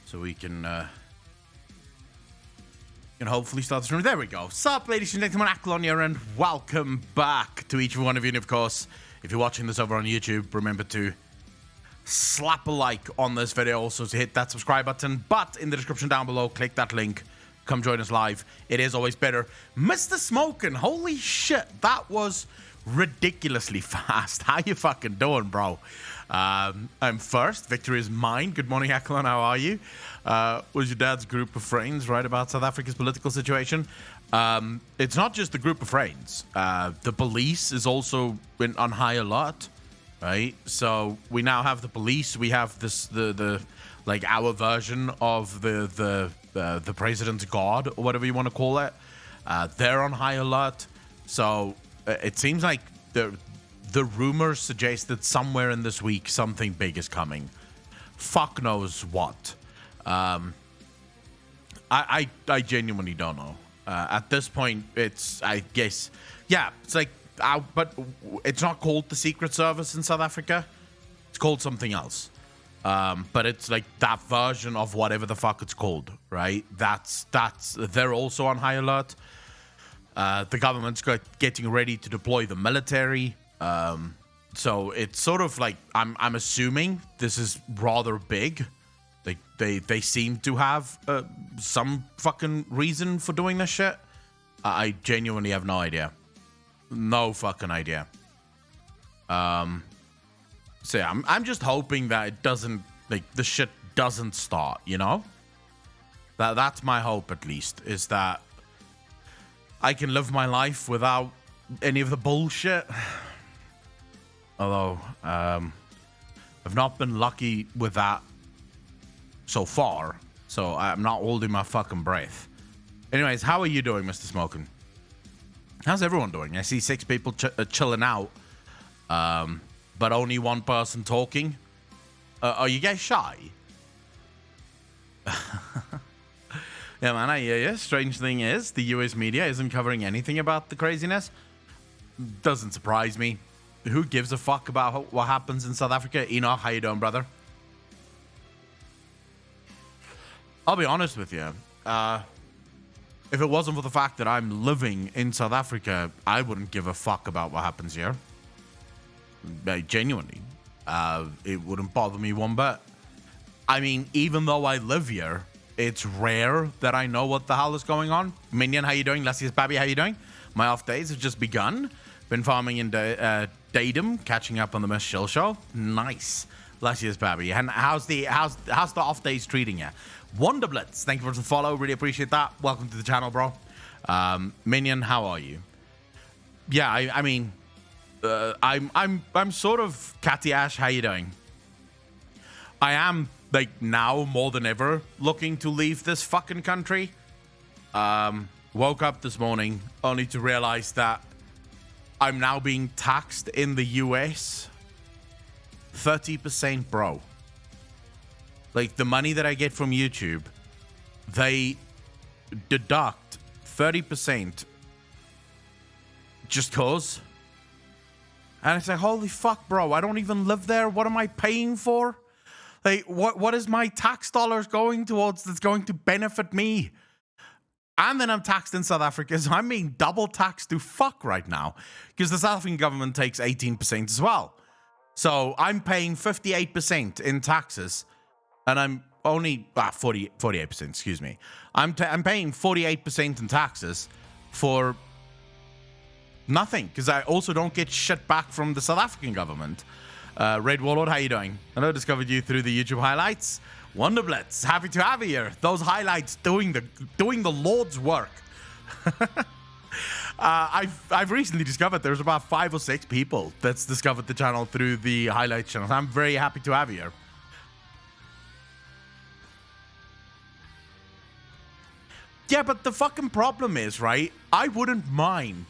so we can hopefully start the stream. There we go. Sup, ladies and gentlemen, Aklon here, and welcome back to each one of you. And of course, if you're watching this over on YouTube, remember to slap a like on this video, also to hit that subscribe button. But in the description down below, click that link. Come join us live. It is always better. Mr. Smokin', holy shit, that was ridiculously fast. How you fucking doing, bro? I'm first. Victory is mine. Good morning, Aklon. How are you? Was your dad's group of friends right about South Africa's political situation? It's not just the group of friends. The police is also on high alert, right? So we now have the police. We have this the like our version of the president's guard, or whatever you want to call it. They're on high alert. So it seems like the rumors suggest that somewhere in this week something big is coming. Fuck knows what. I genuinely don't know. At this point, it's, I guess, yeah, it's like, but it's not called the Secret Service in South Africa. It's called something else. But it's like that version of whatever the fuck it's called, right? They're also on high alert. The government's getting ready to deploy the military. So it's sort of like, I'm assuming this is rather big. They seem to have some fucking reason for doing this shit. I genuinely have no idea. No fucking idea. So yeah, I'm just hoping that it doesn't, like, the shit doesn't start, you know? That's my hope, at least, is that I can live my life without any of the bullshit. Although, I've not been lucky with that so far, so I'm not holding my fucking breath. Anyways, how are you doing, Mr. Smokin'? How's everyone doing? I see 6 people chilling out, but only one person talking. Are you guys shy? Yeah, man, I hear you. Strange thing is, the US media isn't covering anything about the craziness. Doesn't surprise me. Who gives a fuck about what happens in South Africa? Enoch, how you doing, brother? I'll be honest with you. If it wasn't for the fact that I'm living in South Africa, I wouldn't give a fuck about what happens here. Genuinely. It wouldn't bother me one bit. I mean, even though I live here, it's rare that I know what the hell is going on. Minion, how you doing? Lucius Babby, how you doing? My off days have just begun. Been farming in Datum, catching up on the Miss Shill show. Nice. Lucius Babby. And how's the off days treating you? Wonderblitz, thank you for the follow. Really appreciate that. Welcome to the channel, bro. Minion, how are you? Yeah, I mean, I'm sort of Catty Ash. How you doing? I am, like, now more than ever looking to leave this fucking country. Woke up this morning only to realize that I'm now being taxed in the US 30%, bro. Like, the money that I get from YouTube, they deduct 30% just cause. And it's like, holy fuck, bro, I don't even live there. What am I paying for? Like, what is my tax dollars going towards that's going to benefit me? And then I'm taxed in South Africa, so I'm being double taxed to fuck right now. Because the South African government takes 18% as well. So I'm paying 58% in taxes. And I'm only 48%, excuse me. I'm paying 48% in taxes for nothing, because I also don't get shit back from the South African government. Red Warlord, how you doing? I know I discovered you through the YouTube highlights. Wonderblitz, happy to have you here. Those highlights doing the Lord's work. I've recently discovered there's about 5 or 6 people that's discovered the channel through the highlights channel. I'm very happy to have you here. Yeah, but the fucking problem is, right? I wouldn't mind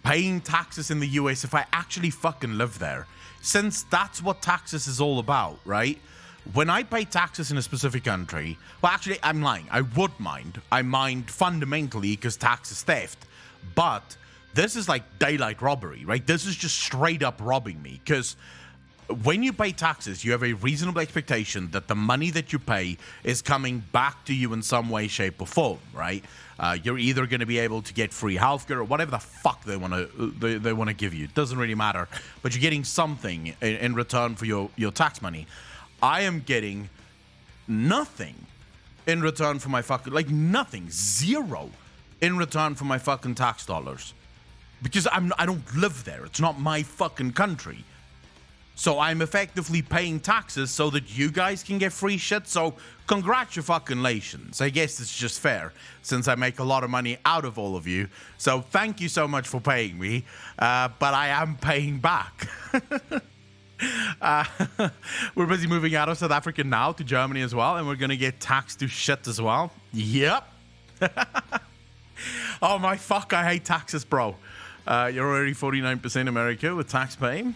paying taxes in the US if I actually fucking live there. Since that's what taxes is all about, right? When I pay taxes in a specific country, well, actually, I'm lying. I would mind. I mind fundamentally because tax is theft. But this is like daylight robbery, right? This is just straight up robbing me because when you pay taxes, you have a reasonable expectation that the money that you pay is coming back to you in some way, shape, or form, right? You're either going to be able to get free healthcare or whatever the fuck they want to give you. It doesn't really matter, but you're getting something in return for your tax money. I am getting nothing in return for my fucking, like, nothing, zero in return for my fucking tax dollars, because I don't live there. It's not my fucking country. So I'm effectively paying taxes so that you guys can get free shit. So congratulations. I guess it's just fair since I make a lot of money out of all of you. So thank you so much for paying me. But I am paying back. We're busy moving out of South Africa now to Germany as well. And we're going to get taxed to shit as well. Yep. Oh my fuck, I hate taxes, bro. You're already 49% America with tax paying.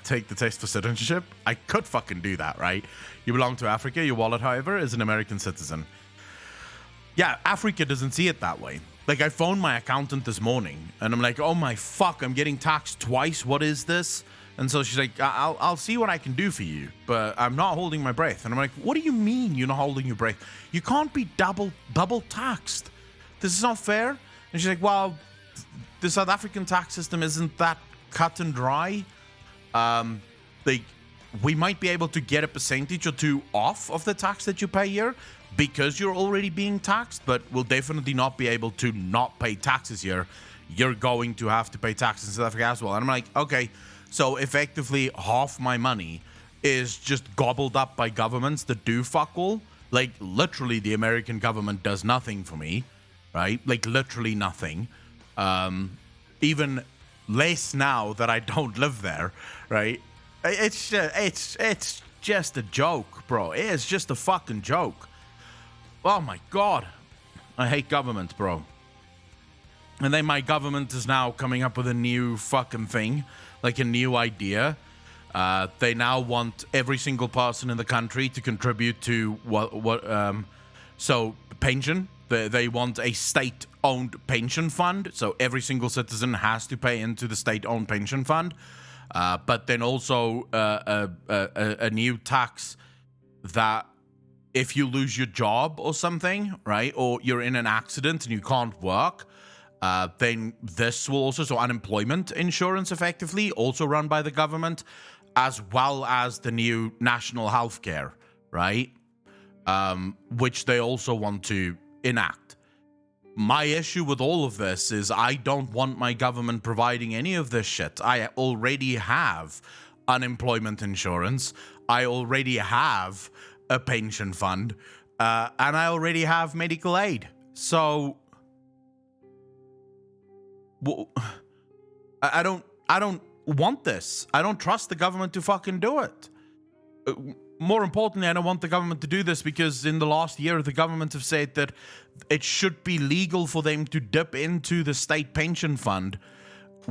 Take the test for citizenship. I could fucking do that, right? You belong to Africa. Your wallet, however, is an American citizen. Yeah, Africa doesn't see it that way. Like, I phoned my accountant this morning, and I'm like, oh my fuck, I'm getting taxed twice. What is this? And so she's like, I'll see what I can do for you, but I'm not holding my breath. And I'm like, what do you mean you're not holding your breath? You can't be double taxed. This is not fair. And she's like, well, the South African tax system isn't that cut and dry. We might be able to get a percentage or two off of the tax that you pay here because you're already being taxed, but we'll definitely not be able to not pay taxes here. You're going to have to pay taxes in South Africa as well. And I'm like, okay, so effectively half my money is just gobbled up by governments that do fuck all. Like, literally, the American government does nothing for me, right? Like, literally nothing. Even less now that I don't live there, right? It's just a joke, bro. It's just a fucking joke. Oh my god, I hate government, bro. And then my government is now coming up with a new fucking thing, like a new idea. They now want every single person in the country to contribute to so pension. They want a state-owned pension fund, so every single citizen has to pay into the state-owned pension fund. But then also a new tax that if you lose your job or something, right, or you're in an accident and you can't work, then this will also, so unemployment insurance effectively, also run by the government, as well as the new national health care, right, which they also want to enact. My issue with all of this is I don't want my government providing any of this shit. I already have unemployment insurance. I already have a pension fund. And I already have medical aid. So I don't want this. I don't trust the government to fucking do it. More importantly, I don't want the government to do this because in the last year, the government have said that it should be legal for them to dip into the state pension fund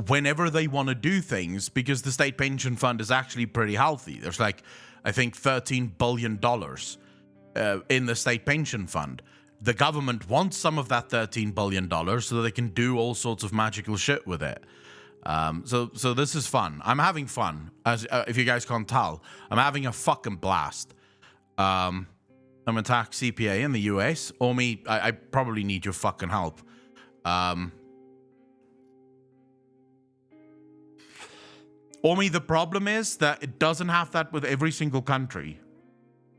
whenever they want to do things, because the state pension fund is actually pretty healthy. There's like, I think, $13 billion in the state pension fund. The government wants some of that $13 billion so that they can do all sorts of magical shit with it. So this is fun. I'm having fun, as if you guys can't tell. I'm having a fucking blast. I'm a tax CPA in the US. Omi, I probably need your fucking help. Omi, the problem is that it doesn't have that with every single country.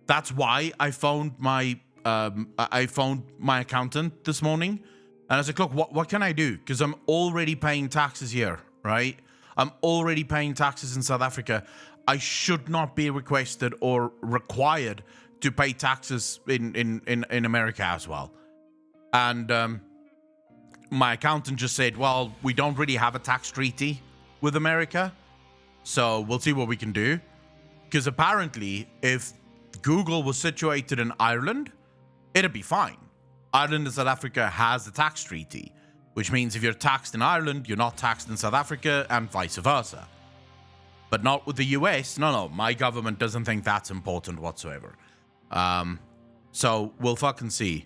That's why I phoned my accountant this morning, and I was like, look, what can I do? Because I'm already paying taxes here, right? I'm already paying taxes in South Africa. I should not be requested or required to pay taxes in America as well. And my accountant just said, well, we don't really have a tax treaty with America, so we'll see what we can do. Because apparently, if Google was situated in Ireland, it'd be fine. Ireland and South Africa has a tax treaty, which means if you're taxed in Ireland, you're not taxed in South Africa, and vice versa. But not with the US. No, my government doesn't think that's important whatsoever. So we'll fucking see.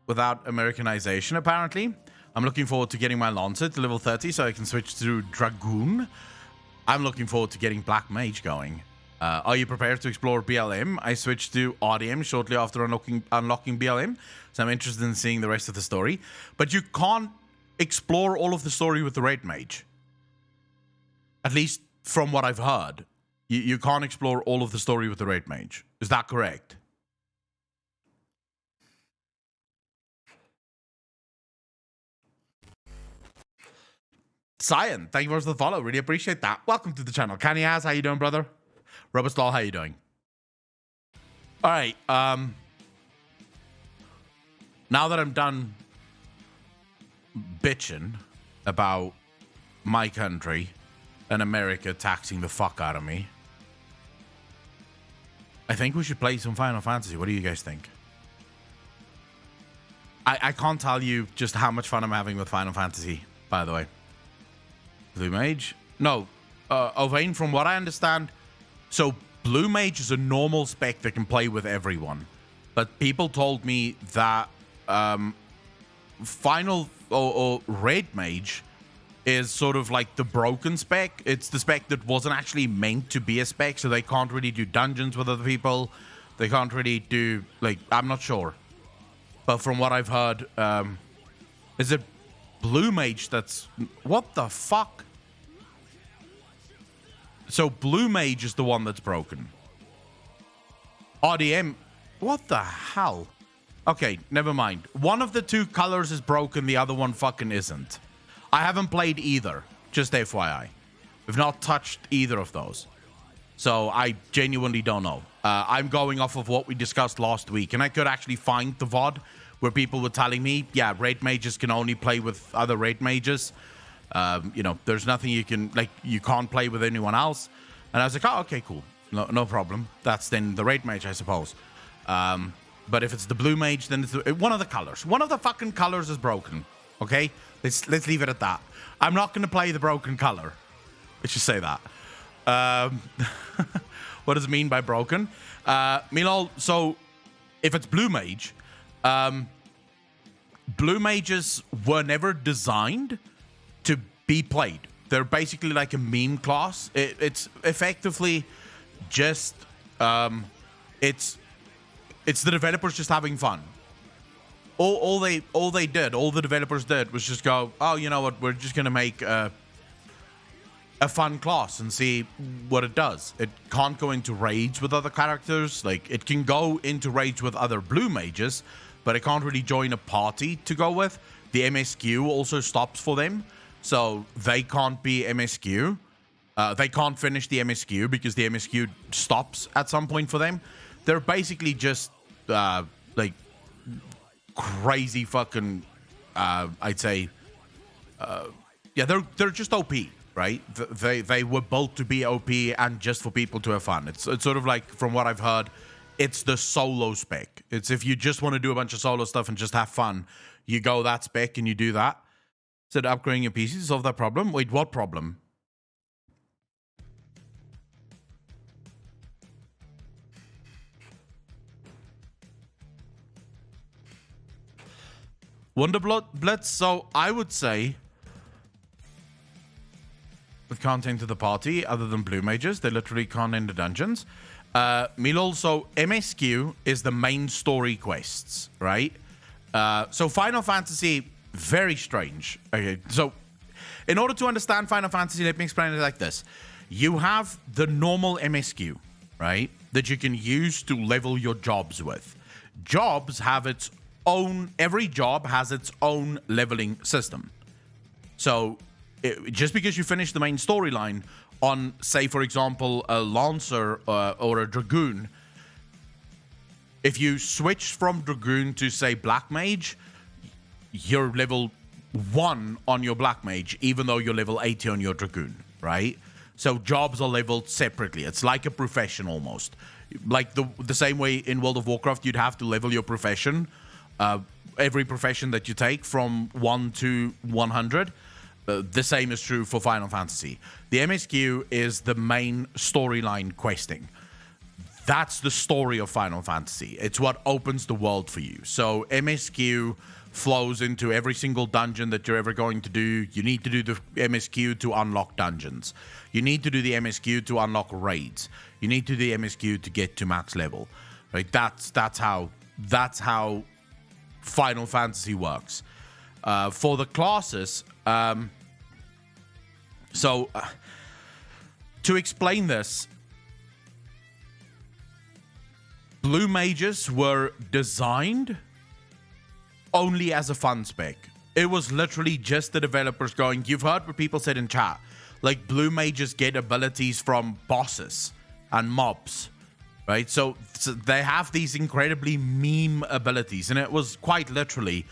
Without Americanization, apparently. I'm looking forward to getting my Lancet to level 30 so I can switch to Dragoon. I'm looking forward to getting Black Mage going. Are you prepared to explore BLM? I switched to RDM shortly after unlocking BLM, so I'm interested in seeing the rest of the story. But you can't explore all of the story with the Red Mage. At least from what I've heard. You can't explore all of the story with the Red Mage. Is that correct? Scion, thank you for the follow. Really appreciate that. Welcome to the channel. Canny Ass, how you doing, brother? Robustall, how you doing? All right. Now that I'm done bitching about my country and America taxing the fuck out of me, I think we should play some Final Fantasy. What do you guys think? I can't tell you just how much fun I'm having with Final Fantasy, by the way. Blue Mage? No. Ovain, from what I understand, so Blue Mage is a normal spec that can play with everyone. But people told me that Final or Red Mage is sort of like the broken spec. It's the spec that wasn't actually meant to be a spec, so they can't really do dungeons with other people. They can't really do, like, I'm not sure. But from what I've heard, is it Blue Mage that's... What the fuck? So Blue Mage is the one that's broken. RDM... What the hell? Okay, never mind. One of the two colors is broken, the other one fucking isn't. I haven't played either, just FYI. We've not touched either of those. So I genuinely don't know. I'm going off of what we discussed last week, and I could actually find the VOD where people were telling me, yeah, Red Mages can only play with other Red Mages. You know, there's nothing you can, like, you can't play with anyone else. And I was like, oh, okay, cool. No problem. That's then the Red Mage, I suppose. But if it's the Blue Mage, then it's one of the colors. One of the fucking colors is broken. Okay? Let's leave it at that. I'm not going to play the broken color. Let's just say that. What does it mean by broken? Milol, so if it's Blue Mage, Blue Mages were never designed to be played. They're basically like a meme class. It's effectively just... It's the developers just having fun. All the developers did was just go, oh, you know what, we're just gonna make a fun class and see what it does. It can't go into raids with other characters. Like, it can go into raids with other Blue Mages, but it can't really join a party to go with. The MSQ also stops for them, so they can't be MSQ. They can't finish the MSQ because the MSQ stops at some point for them. They're basically just like crazy fucking I'd say yeah, they're just OP, right? They were built to be OP and just for people to have fun. It's sort of like, from what I've heard, it's the solo spec. It's if you just want to do a bunch of solo stuff and just have fun, you go that spec and you do that. So upgrading your PC to solve that problem? Wait, what problem? Blitz, so I would say with can't enter the party other than Blue Mages. They literally can't enter dungeons. Milol, so MSQ is the main story quests, right? So Final Fantasy, very strange. Okay, so in order to understand Final Fantasy, let me explain it like this. You have the normal MSQ, right? That you can use to level your jobs with. Jobs have its own, every job has its own leveling system. So just because you finish the main storyline on, say, for example, a Lancer or a Dragoon, if you switch from Dragoon to, say, Black Mage, you're level 1 on your Black Mage, even though you're level 80 on your Dragoon, right? So jobs are leveled separately. It's like a profession almost. Like the same way in World of Warcraft, you'd have to level your profession. Every profession that you take from 1 to 100. The same is true for Final Fantasy. The MSQ is the main storyline questing. That's the story of Final Fantasy. It's what opens the world for you. So MSQ flows into every single dungeon that you're ever going to do. You need to do the MSQ to unlock dungeons. You need to do the MSQ to unlock raids. You need to do the MSQ to get to max level. Right? That's how Final Fantasy works. For the classes, to explain this, blue mages were designed only as a fun spec. It was literally just the developers going, you've heard what people said in chat, like blue mages get abilities from bosses and mobs, right? So they have these incredibly meme abilities, and it was quite literally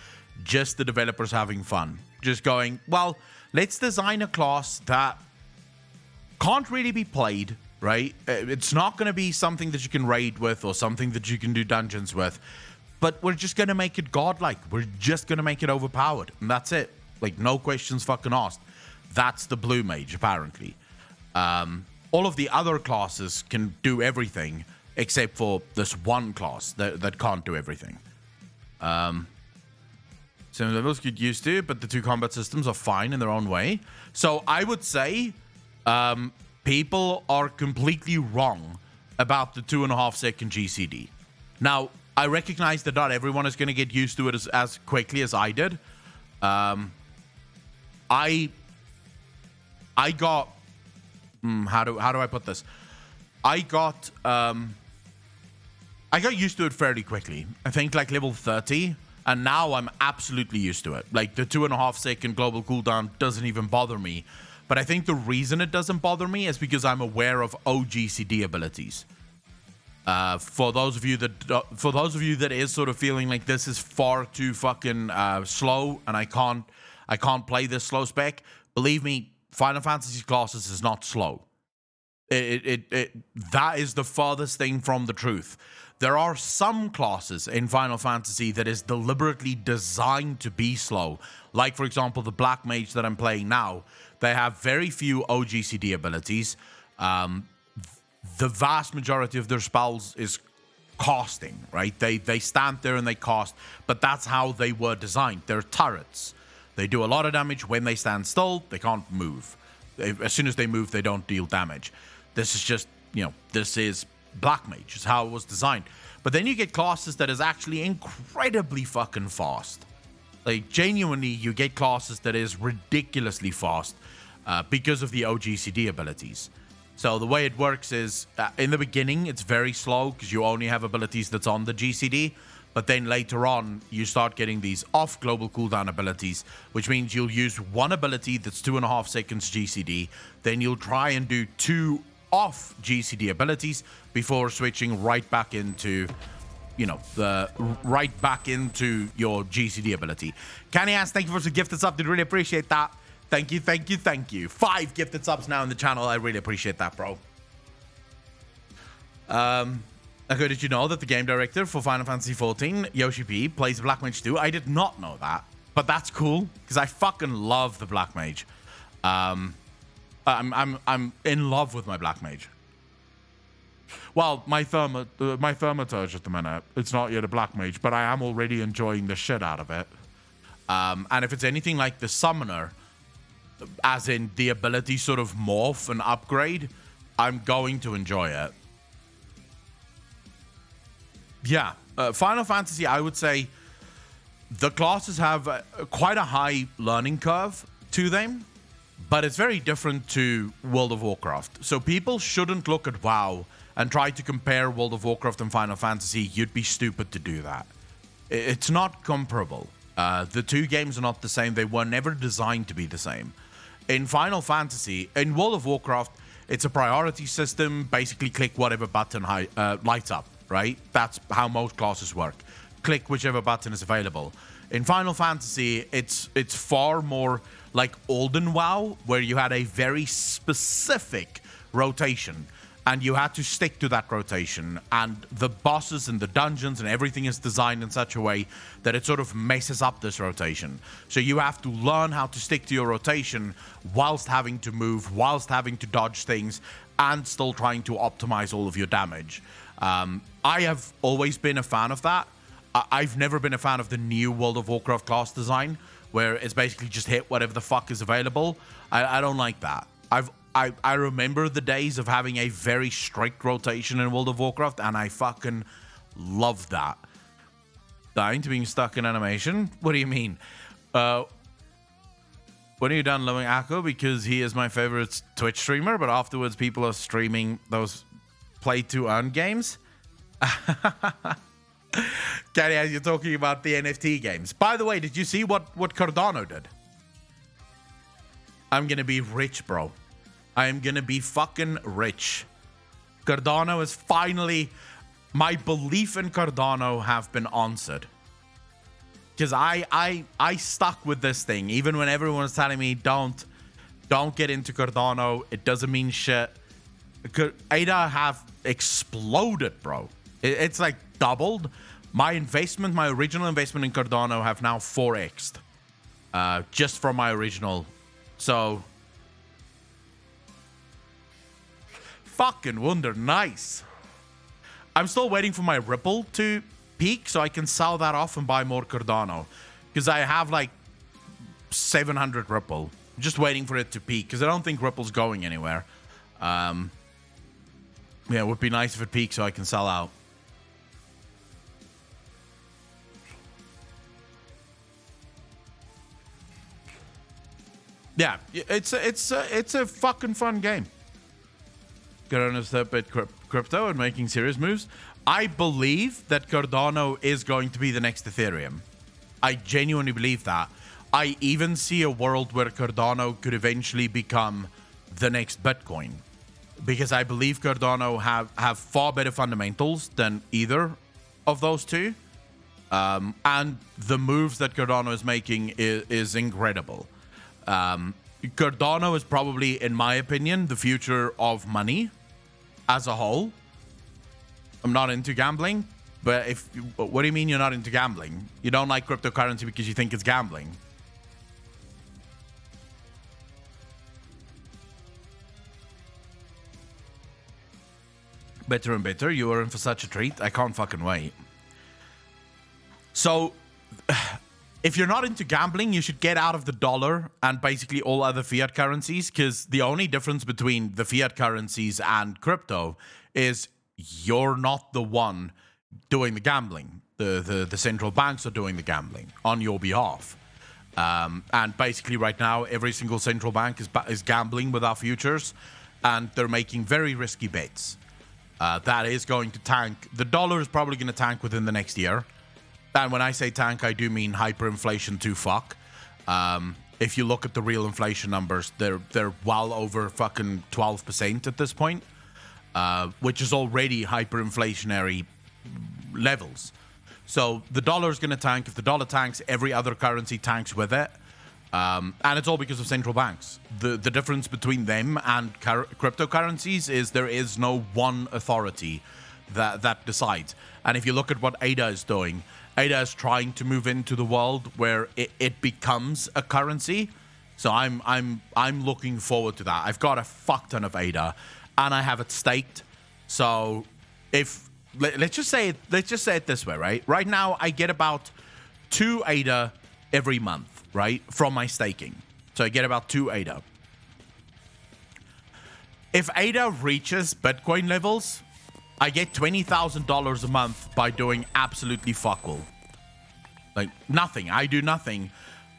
just the developers having fun. Just going, well, let's design a class that can't really be played, right? It's not going to be something that you can raid with or something that you can do dungeons with, but we're just going to make it godlike. We're just going to make it overpowered, and that's it. Like, no questions fucking asked. That's the blue mage, apparently. All of the other classes can do everything except for this one class that can't do everything. Some levels get used to, but the two combat systems are fine in their own way. So I would say people are completely wrong about the 2.5 second GCD. Now, I recognize that not everyone is going to get used to it as quickly as I did. I got how do I put this? I got used to it fairly quickly. I think like level 30, and now I'm absolutely used to it. Like the 2.5 second global cooldown doesn't even bother me. But I think the reason it doesn't bother me is because I'm aware of OGCD abilities. For those of you that is sort of feeling like this is far too fucking slow and I can't play this slow spec, believe me, Final Fantasy classes is not slow. That is the farthest thing from the truth. There are some classes in Final Fantasy that is deliberately designed to be slow. Like, for example, the Black Mage that I'm playing now. They have very few OGCD abilities. The vast majority of their spells is casting, right? They stand there and they cast, but that's how they were designed. They're turrets. They do a lot of damage when they stand still. They can't move. As soon as they move, they don't deal damage. This is just, this is Black Mage. It's how it was designed. But then you get classes that is actually incredibly fucking fast. Like, genuinely, you get classes that is ridiculously fast because of the OGCD abilities. So the way it works is, in the beginning, it's very slow because you only have abilities that's on the GCD. But then later on, you start getting these off global cooldown abilities, which means you'll use one ability that's 2.5 seconds GCD. Then you'll try and do 2 off GCD abilities before switching right back into, right back into your GCD ability. Canny-ass, thank you for some gifted sub. Did really appreciate that. Thank you. 5 gifted subs now in the channel. I really appreciate that, bro. Okay, did you know that the game director for Final Fantasy XIV, Yoshi P, plays Black Mage too? I did not know that, but that's cool because I fucking love the Black Mage. I'm in love with my Black Mage. Well, my Thaumaturge at the minute, it's not yet a Black Mage, but I am already enjoying the shit out of it. And if it's anything like the Summoner, as in the ability sort of morph and upgrade, I'm going to enjoy it. Yeah, Final Fantasy, I would say the classes have quite a high learning curve to them, but it's very different to World of Warcraft. So people shouldn't look at WoW and try to compare World of Warcraft and Final Fantasy. You'd be stupid to do that. It's not comparable. The two games are not the same. They were never designed to be the same. In Final Fantasy, in World of Warcraft, it's a priority system. Basically, click whatever button lights up, right? That's how most classes work. Click whichever button is available. In Final Fantasy, it's far more like olden WoW, where you had a very specific rotation, and you had to stick to that rotation, and the bosses and the dungeons and everything is designed in such a way that it sort of messes up this rotation. So you have to learn how to stick to your rotation whilst having to move, whilst having to dodge things, and still trying to optimize all of your damage. I have always been a fan of that. I've never been a fan of the new World of Warcraft class design, where it's basically just hit whatever the fuck is available. I don't like that. I remember the days of having a very strict rotation in World of Warcraft, and I fucking love that. Dying to being stuck in animation? What do you mean? When are you done loving Akko? Because he is my favorite Twitch streamer, but afterwards people are streaming those play to earn games. Gary, as you're talking about the NFT games. By the way, did you see what Cardano did? I'm gonna be rich, bro. I am gonna be fucking rich. Cardano is finally... My belief in Cardano have been answered. Because I stuck with this thing. Even when everyone was telling me, don't get into Cardano. It doesn't mean shit. ADA have exploded, bro. It's like doubled. My original investment in Cardano have now 4x'd. Just from my original. So... Fucking wonder, nice. I'm still waiting for my Ripple to peak so I can sell that off and buy more Cardano. Because I have like 700 Ripple. I'm just waiting for it to peak because I don't think Ripple's going anywhere. Yeah, it would be nice if it peaks so I can sell out. Yeah, it's a fucking fun game. Cardano's third-bit crypto and making serious moves. I believe that Cardano is going to be the next Ethereum. I genuinely believe that. I even see a world where Cardano could eventually become the next Bitcoin. Because I believe Cardano have far better fundamentals than either of those two. And the moves that Cardano is making is incredible. Cardano is probably, in my opinion, the future of money as a whole. I'm not into gambling, but what do you mean you're not into gambling? You don't like cryptocurrency because you think it's gambling? Better and better. You are in for such a treat. I can't fucking wait. So, if you're not into gambling, you should get out of the dollar and basically all other fiat currencies, because the only difference between the fiat currencies and crypto is you're not the one doing the gambling. The central banks are doing the gambling on your behalf. And basically right now, every single central bank is gambling with our futures, and they're making very risky bets. That is going to tank. The dollar is probably going to tank within the next year. And when I say tank, I do mean hyperinflation to fuck. If you look at the real inflation numbers, they're well over fucking 12% at this point, which is already hyperinflationary levels. So the dollar is going to tank. If the dollar tanks, every other currency tanks with it. And it's all because of central banks. The difference between them and cryptocurrencies is there is no one authority that decides. And if you look at what ADA is doing, ADA is trying to move into the world where it becomes a currency. So I'm looking forward to that. I've got a fuck ton of ADA, and I have it staked. So if let's just say it this way, right? Right now I get about 2 ADA every month, right, from my staking. So I get about 2 ADA. If ADA reaches Bitcoin levels, I get $20,000 a month by doing absolutely fuck all. Like, nothing. I do nothing.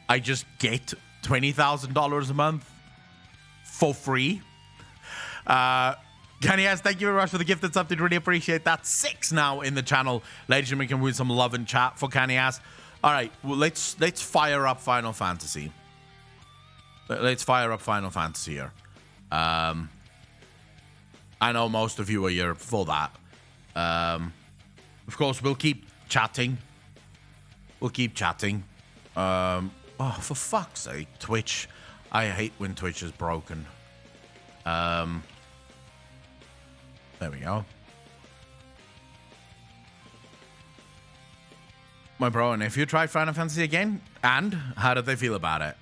I just get $20,000 a month for free. Kanye, thank you very much for the gift and something. Really appreciate that. 6 now in the channel. Ladies and gentlemen, can we some love and chat for Kanye? All right, well, let's fire up Final Fantasy. Let's fire up Final Fantasy here. I know most of you are here for that. Of course, we'll keep chatting. We'll keep chatting. Oh, for fuck's sake, Twitch. I hate when Twitch is broken. There we go. My bro and nephew tried Final Fantasy again, and how did they feel about it?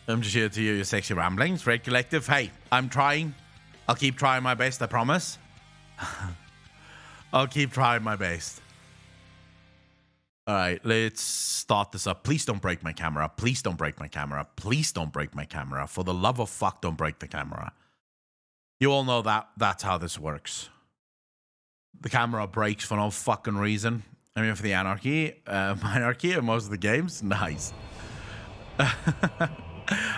I'm just here to hear your sexy ramblings. Red Collective, hey, I'm trying. I'll keep trying my best, I promise. I'll keep trying my best. All right, let's start this up. Please don't break my camera. Please don't break my camera. Please don't break my camera. For the love of fuck, don't break the camera. You all know that's how this works. The camera breaks for no fucking reason. I mean, for the monarchy in most of the games. Nice.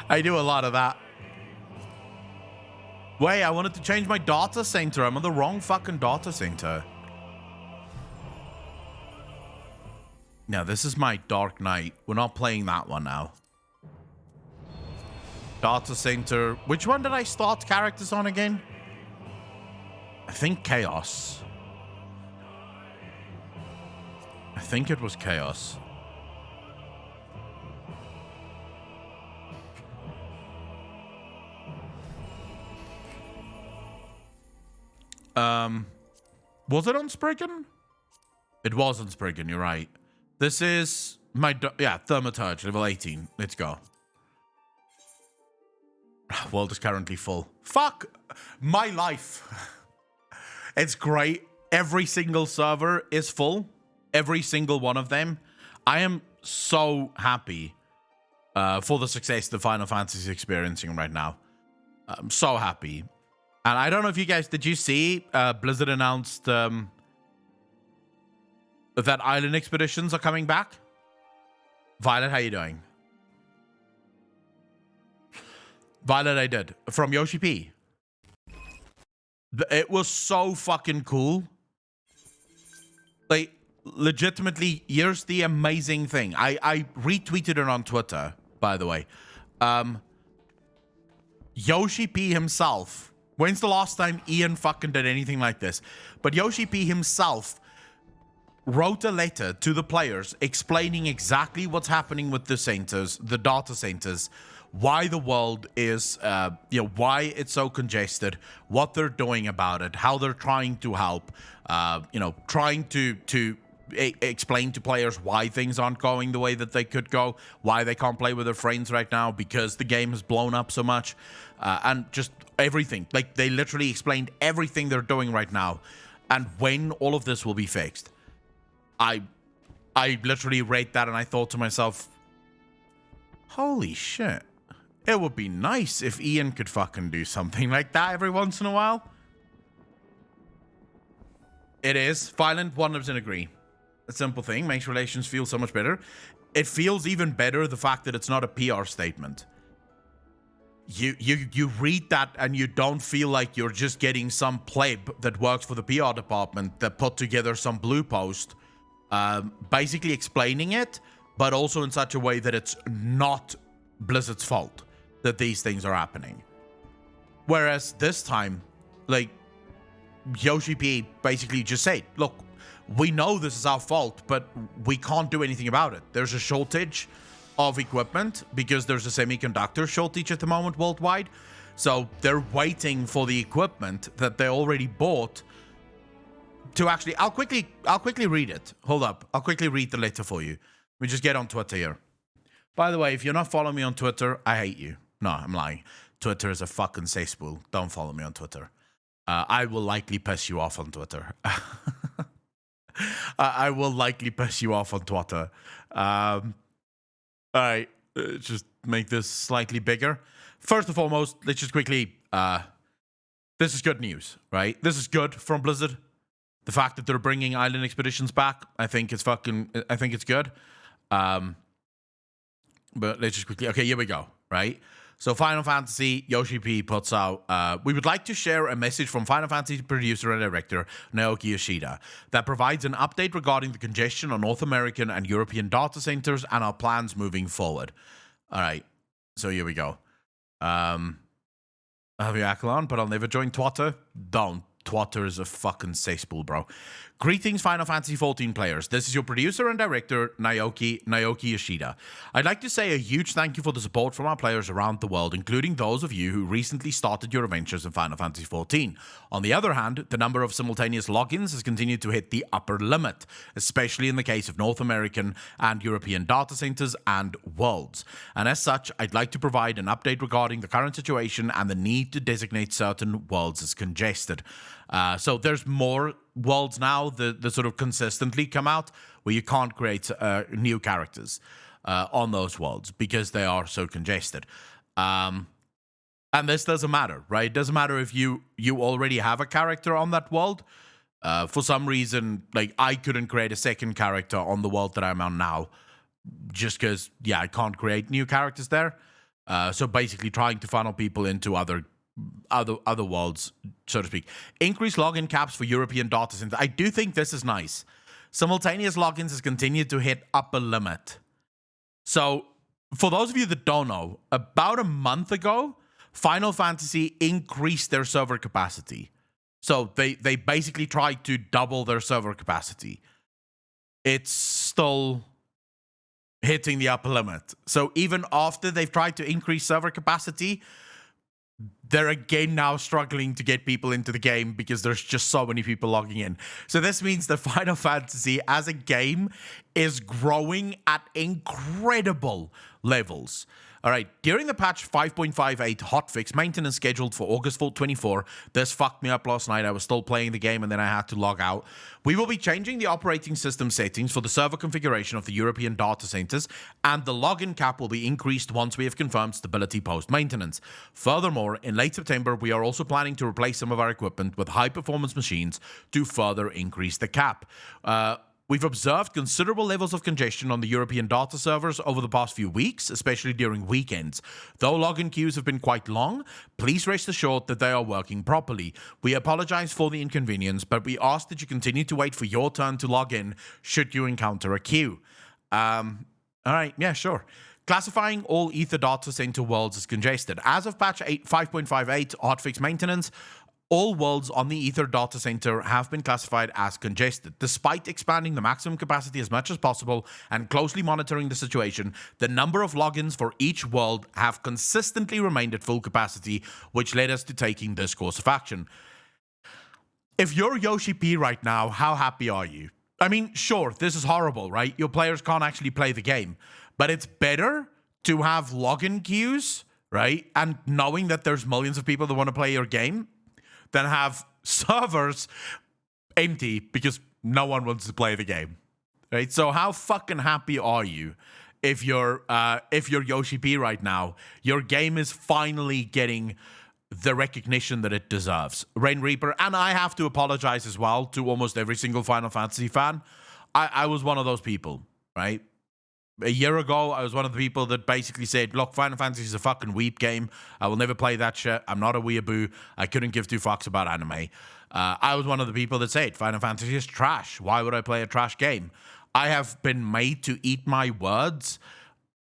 I do a lot of that. Wait, I wanted to change my data center. I'm on the wrong fucking data center. Now, this is my Dark Knight. We're not playing that one now. Data center. Which one did I start characters on again? I think Chaos. I think it was Chaos. Was it Unspriggan? It was Unspriggan, you're right. This is my, Thaumaturge, level 18. Let's go. World is currently full. Fuck my life. It's great. Every single server is full. Every single one of them. I am so happy for the success that Final Fantasy is experiencing right now. I'm so happy. And I don't know if you guys, did you see Blizzard announced that island expeditions are coming back? Violet, how you doing? Violet, I did. From Yoshi P. It was so fucking cool. Like, legitimately, here's the amazing thing. I retweeted it on Twitter, by the way. Yoshi P himself. When's the last time Ian fucking did anything like this? But Yoshi P himself wrote a letter to the players explaining exactly what's happening with the centers, the data centers, why the world is, why it's so congested, what they're doing about it, how they're trying to help, trying to explain to players why things aren't going the way that they could go, why they can't play with their friends right now because the game has blown up so much, and just everything. Like, they literally explained everything they're doing right now and when all of this will be fixed. I literally read that and I thought to myself, holy shit. It would be nice if Ian could fucking do something like that every once in a while. It is. Violent, 100% agree. A simple thing makes relations feel so much better. It feels even better the fact that it's not a PR statement. You read that and you don't feel like you're just getting some pleb that works for the PR department that put together some blue post, basically explaining it, but also in such a way that it's not Blizzard's fault that these things are happening. Whereas this time, like, Yoshi P basically just said, look, we know this is our fault, but we can't do anything about it. There's a shortage of equipment because there's a semiconductor shortage at the moment worldwide. So they're waiting for the equipment that they already bought to actually... I'll quickly read it. Hold up. I'll quickly read the letter for you. Let me just get on Twitter here. By the way, if you're not following me on Twitter, I hate you. No, I'm lying. Twitter is a fucking cesspool. Don't follow me on Twitter. I will likely piss you off on Twitter. I will likely piss you off on Twitter. All right, just make this slightly bigger. First and foremost, let's just quickly... this is good news, right? This is good from Blizzard. The fact that they're bringing island expeditions back, I think it's good. But let's just quickly... Okay, here we go, right? So Final Fantasy, Yoshi P puts out, we would like to share a message from Final Fantasy producer and director Naoki Yoshida that provides an update regarding the congestion on North American and European data centers and our plans moving forward. All right, so here we go. I'll have you Akalon, but I'll never join Twitter. Don't. Twitter is a fucking cesspool, bro. Greetings, Final Fantasy XIV players. This is your producer and director, Naoki Yoshida. I'd like to say a huge thank you for the support from our players around the world, including those of you who recently started your adventures in Final Fantasy XIV. On the other hand, the number of simultaneous logins has continued to hit the upper limit, especially in the case of North American and European data centers and worlds. And as such, I'd like to provide an update regarding the current situation and the need to designate certain worlds as congested. So there's more worlds now that sort of consistently come out where you can't create new characters on those worlds because they are so congested. And this doesn't matter, right? It doesn't matter if you already have a character on that world. For some reason, like, I couldn't create a second character on the world that I'm on now just because, yeah, I can't create new characters there. So basically trying to funnel people into other worlds, so to speak. Increase login caps for European data centers. I do think this is nice. Simultaneous logins has continued to hit upper limit. So for those of you that don't know, about a month ago, Final Fantasy increased their server capacity. So they basically tried to double their server capacity. It's still hitting the upper limit. So even after they've tried to increase server capacity, they're again now struggling to get people into the game because there's just so many people logging in. So this means that Final Fantasy as a game is growing at incredible levels. All right, during the patch 5.58 hotfix maintenance scheduled for August 24, this fucked me up last night. I was still playing the game and then I had to log out. We will be changing the operating system settings for the server configuration of the European data centers, and the login cap will be increased once we have confirmed stability post-maintenance. Furthermore, in late September, we are also planning to replace some of our equipment with high-performance machines to further increase the cap. We've observed considerable levels of congestion on the European data servers over the past few weeks, especially during weekends. Though login queues have been quite long, please rest assured that they are working properly. We apologize for the inconvenience, but we ask that you continue to wait for your turn to log in should you encounter a queue. All right, yeah, sure. Classifying all Ether data center worlds as congested. As of patch 5.58 hotfix maintenance, all worlds on the Ether data center have been classified as congested. Despite expanding the maximum capacity as much as possible and closely monitoring the situation, the number of logins for each world have consistently remained at full capacity, which led us to taking this course of action. If you're Yoshi P right now, how happy are you? I mean, sure, this is horrible, right? Your players can't actually play the game, but it's better to have login queues, right? And knowing that there's millions of people that want to play your game than have servers empty because no one wants to play the game, right? So how fucking happy are you if you're Yoshi P right now? Your game is finally getting the recognition that it deserves. Rain Reaper, and I have to apologize as well to almost every single Final Fantasy fan. I was one of those people, right? A year ago, I was one of the people that basically said, look, Final Fantasy is a fucking weep game. I will never play that shit. I'm not a weeaboo. I couldn't give two fucks about anime. I was one of the people that said, Final Fantasy is trash. Why would I play a trash game? I have been made to eat my words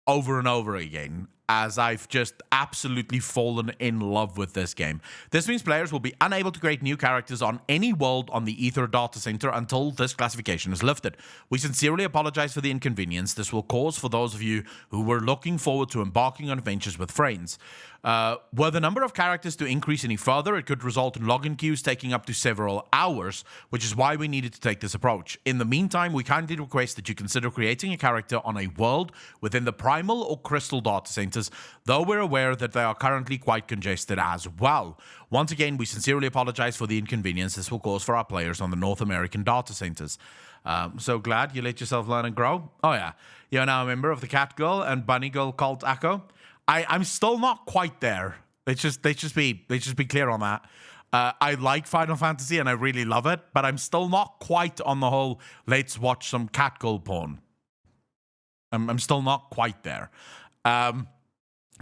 over and over again as I've just absolutely fallen in love with this game. This means players will be unable to create new characters on any world on the Ether data center until this classification is lifted. We sincerely apologize for the inconvenience this will cause for those of you who were looking forward to embarking on adventures with friends. Were the number of characters to increase any further, it could result in login queues taking up to several hours, which is why we needed to take this approach. In the meantime, we kindly request that you consider creating a character on a world within the Primal or Crystal data centers, though we're aware that they are currently quite congested as well. Once again, we sincerely apologize for the inconvenience this will cause for our players on the North American data centers. So glad you let yourself learn and grow. Oh yeah, you're now a member of the Cat Girl and Bunny Girl cult Echo. I'm still not quite there. Let's just be clear on that. I like Final Fantasy and I really love it, but I'm still not quite on the whole let's watch some catgirl porn. I'm still not quite there.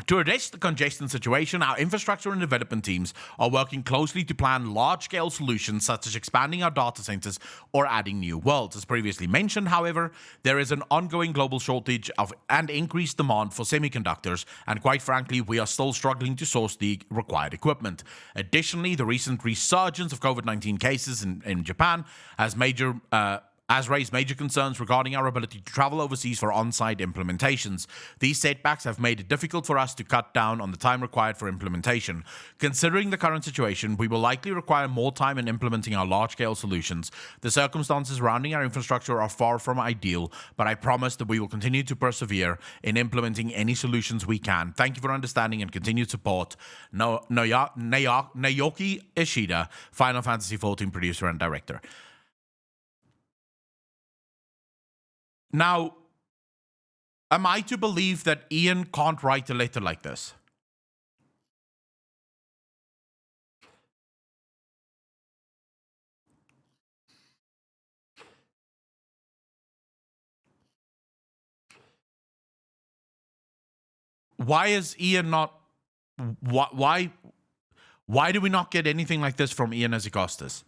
To address the congestion situation, our infrastructure and development teams are working closely to plan large-scale solutions such as expanding our data centers or adding new worlds. As previously mentioned, however, there is an ongoing global shortage of and increased demand for semiconductors, and quite frankly, we are still struggling to source the required equipment. Additionally, the recent resurgence of COVID-19 cases in Japan has has raised major concerns regarding our ability to travel overseas for on-site implementations. These setbacks have made it difficult for us to cut down on the time required for implementation. Considering the current situation, we will likely require more time in implementing our large-scale solutions. The circumstances surrounding our infrastructure are far from ideal, but I promise that we will continue to persevere in implementing any solutions we can. Thank you for understanding and continued support. Naoki Ishida, Final Fantasy XIV producer and director. Now, am I to believe that Ian can't write a letter like this? Why is Ian not... Why do we not get anything like this from Ian Azikostas?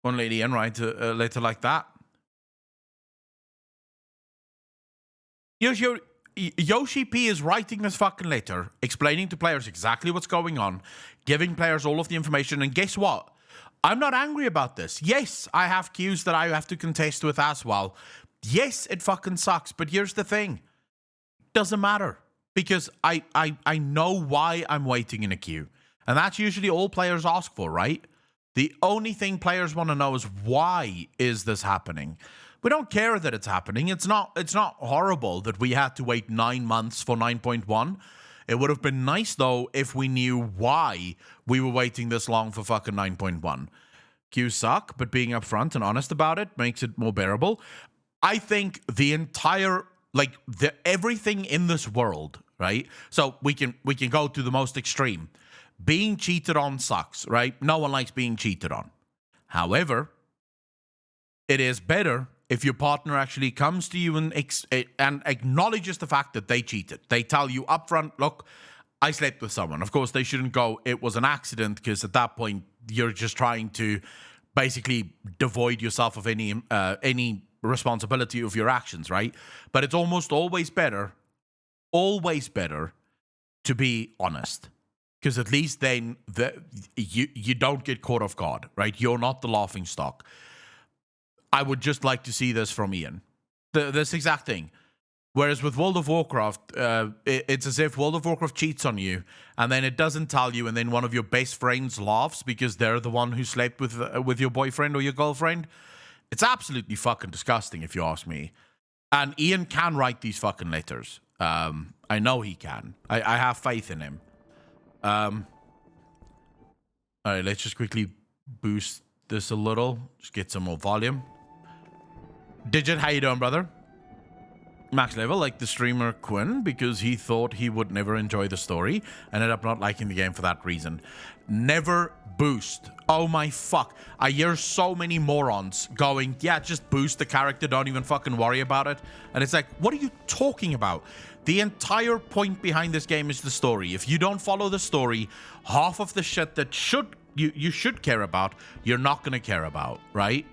Won't let Ian write a letter like that? Yoshi P is writing this fucking letter, explaining to players exactly what's going on, giving players all of the information, and guess what? I'm not angry about this. Yes, I have queues that I have to contest with as well. Yes, it fucking sucks, but here's the thing. Doesn't matter, because I know why I'm waiting in a queue. And that's usually all players ask for, right? The only thing players want to know is, why is this happening? We don't care that it's happening. It's not horrible that we had to wait 9 months for 9.1. It would have been nice, though, if we knew why we were waiting this long for fucking 9.1. Queues suck, but being upfront and honest about it makes it more bearable. I think the entire, everything in this world, right? So we can go to the most extreme. Being cheated on sucks, right? No one likes being cheated on. However, it is better if your partner actually comes to you and acknowledges the fact that they cheated. They tell you upfront, look, I slept with someone. Of course, they shouldn't go, it was an accident, because at that point, you're just trying to basically devoid yourself of any responsibility of your actions, right? But it's almost always better to be honest. Because at least then you don't get caught off guard, right? You're not the laughing stock. I would just like to see this from Ian. This exact thing. Whereas with World of Warcraft, it's as if World of Warcraft cheats on you, and then it doesn't tell you, and then one of your best friends laughs because they're the one who slept with your boyfriend or your girlfriend. It's absolutely fucking disgusting, if you ask me. And Ian can write these fucking letters. I know he can. I have faith in him. All right, let's just quickly boost this a little. Just get some more volume. Digit, how you doing, brother? Max level, like the streamer Quinn, because he thought he would never enjoy the story. Ended up not liking the game for that reason. Never boost. Oh my fuck. I hear so many morons going, yeah, just boost the character, don't even fucking worry about it. And it's like, what are you talking about? The entire point behind this game is the story. If you don't follow the story, half of the shit that you should care about, you're not going to care about, right?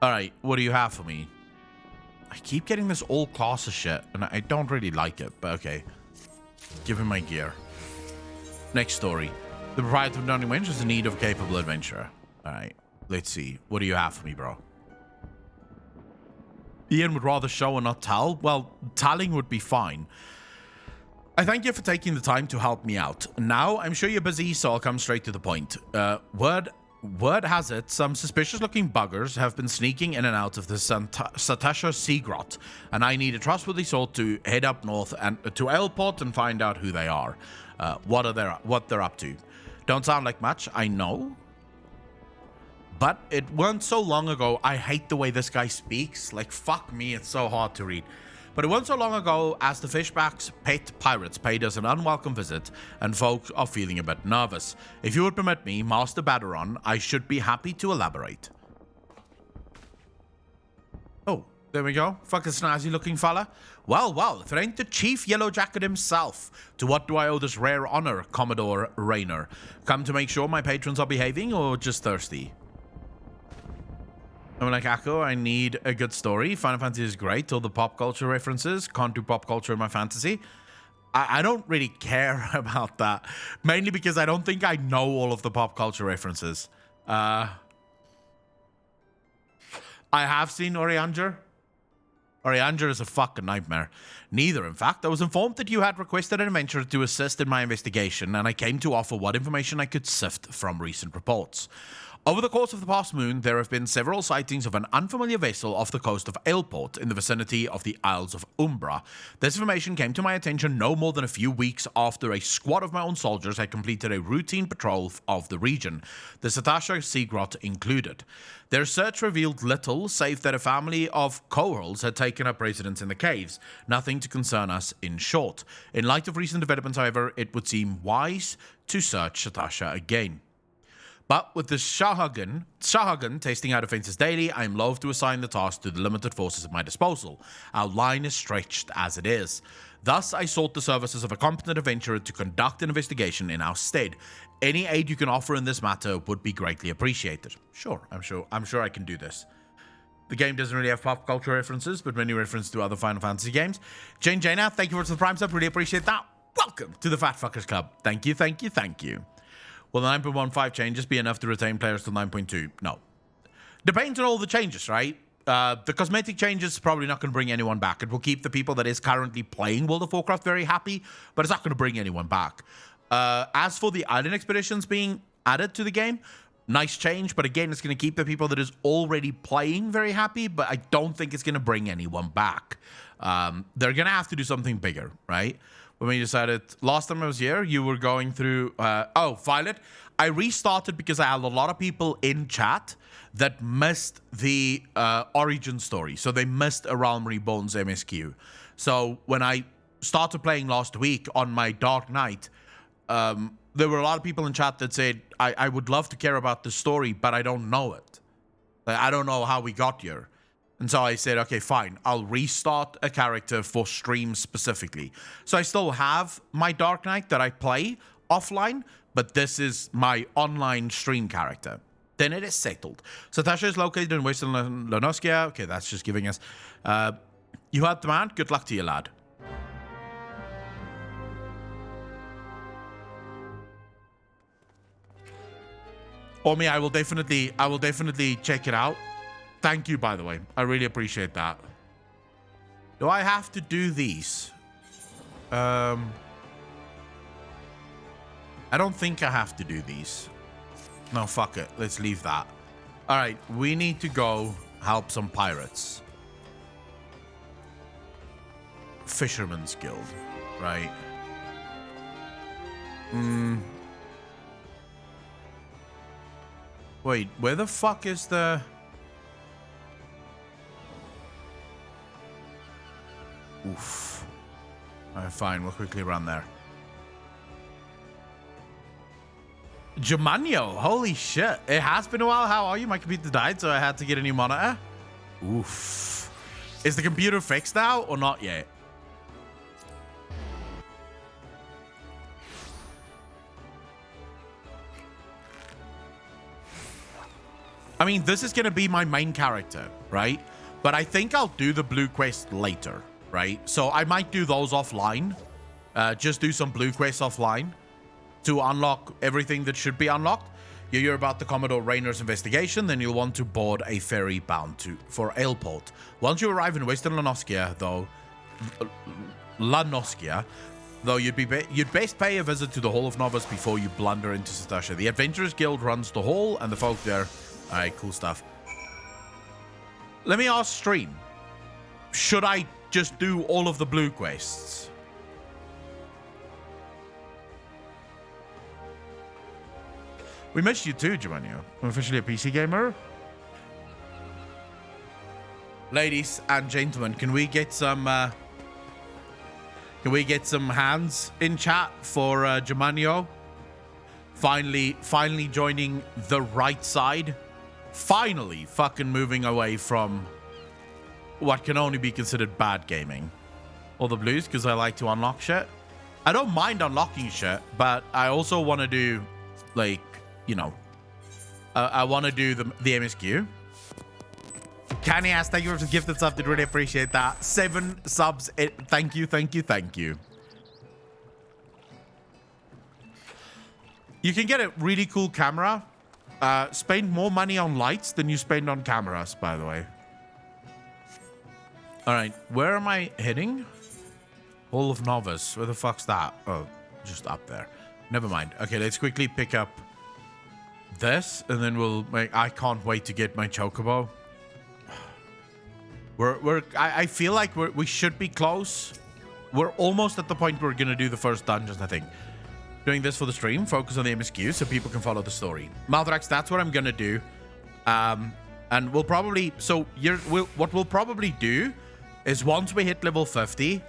All right, what do you have for me? I keep getting this old class of shit, and I don't really like it, but okay. Give him my gear. Next story. The proprietor of Daunting Winch is in need of a capable adventurer. All right, let's see. What do you have for me, bro? Ian would rather show and not tell. Well, telling would be fine. I thank you for taking the time to help me out. Now, I'm sure you're busy, so I'll come straight to the point. Word has it, some suspicious-looking buggers have been sneaking in and out of the Satasha Sea Grot, and I need a trustworthy soul to head up north and to Ailport and find out who they are. What they're up to. Don't sound like much, I know. But it weren't so long ago. I hate the way this guy speaks. Like, fuck me, it's so hard to read. But it wasn't so long ago as the Fishback's pet pirates paid us an unwelcome visit, and folks are feeling a bit nervous. If you would permit me, Master Baderon, I should be happy to elaborate. Oh, there we go. Fucking snazzy looking fella. Well, if it ain't the Chief Yellow Jacket himself. To what do I owe this rare honor, Commodore Raynor? Come to make sure my patrons are behaving, or just thirsty? I'm like, Akko, I need a good story. Final Fantasy is great. All the pop culture references. Can't do pop culture in my fantasy. I don't really care about that. Mainly because I don't think I know all of the pop culture references. I have seen Orianger. Orianger is a fucking nightmare. Neither, in fact. I was informed that you had requested an adventurer to assist in my investigation, and I came to offer what information I could sift from recent reports. Over the course of the past moon, there have been several sightings of an unfamiliar vessel off the coast of Aleport in the vicinity of the Isles of Umbra. This information came to my attention no more than a few weeks after a squad of my own soldiers had completed a routine patrol of the region, the Satasha Seagrot included. Their search revealed little, save that a family of Kohals had taken up residence in the caves. Nothing to concern us, in short. In light of recent developments, however, it would seem wise to search Satasha again. But with the Shahagan testing our defenses daily, I am loath to assign the task to the limited forces at my disposal. Our line is stretched as it is. Thus, I sought the services of a competent adventurer to conduct an investigation in our stead. Any aid you can offer in this matter would be greatly appreciated. Sure, I'm sure I can do this. The game doesn't really have pop culture references, but many references to other Final Fantasy games. Jane Jaina, thank you for the Prime sub. Really appreciate that. Welcome to the Fat Fuckers Club. Thank you, thank you, thank you. Will the 9.15 changes be enough to retain players till 9.2? No. Depends on all the changes, right? The cosmetic changes probably not going to bring anyone back. It will keep the people that is currently playing World of Warcraft very happy, but it's not going to bring anyone back. As for the island expeditions being added to the game, nice change, but again, it's going to keep the people that is already playing very happy, but I don't think it's going to bring anyone back. They're going to have to do something bigger, right? When we decided last time I was here, you were going through Violet. I restarted because I had a lot of people in chat that missed the origin story. So they missed A Realm Reborn's MSQ. So when I started playing last week on my Dark Knight, there were a lot of people in chat that said, I would love to care about the story, but I don't know it. Like, I don't know how we got here. And so I said, okay, fine, I'll restart a character for stream specifically. So I still have my Dark Knight that I play offline, but this is my online stream character. Then it is settled. Satasha is located in Western Lonoskia. Okay, that's just giving us... you heard the man. Good luck to you, lad. Omi, I will definitely check it out. Thank you, by the way. I really appreciate that. Do I have to do these? I don't think I have to do these. No, fuck it. Let's leave that. All right, we need to go help some pirates. Fisherman's Guild, right? Wait, where the fuck is the... Oof. Alright, fine. We'll quickly run there. Jamanio, holy shit. It has been a while. How are you? My computer died, so I had to get a new monitor. Oof. Is the computer fixed now or not yet? I mean, this is going to be my main character, right? But I think I'll do the blue quest later. Right, so I might do those offline. Just do some blue quests offline to unlock everything that should be unlocked. You hear about the Commodore Rayner's investigation, then you'll want to board a ferry bound for Aleport. Once you arrive in Western Lanoskia, though, you'd best pay a visit to the Hall of Novice before you blunder into Satasha. The Adventurers Guild runs the hall, and the folk there. All right, cool stuff. Let me ask stream. Should I just do all of the blue quests? We missed you too, Giovanni. I'm officially a PC gamer. Ladies and gentlemen, can we get some hands in chat for Germanio? Finally joining the right side. Finally fucking moving away from what can only be considered bad gaming. Or the blues, because I like to unlock shit. I don't mind unlocking shit, but I also want to do, like, you know, I want to do the MSQ. Canny ass, thank you for the gifted sub. Did really appreciate that. 7 subs. Thank you, thank you, thank you. You can get a really cool camera. Spend more money on lights than you spend on cameras, by the way. All right, where am I heading? Hall of Novice. Where the fuck's that? Oh, just up there. Never mind. Okay, let's quickly pick up this, and then we'll make... I can't wait to get my chocobo. I feel like we should be close. We're almost at the point where we're gonna do the first dungeons, I think. Doing this for the stream, focus on the MSQ so people can follow the story. Malthrax, that's what I'm gonna do. And we'll probably... So, what we'll probably do is once we hit level 50...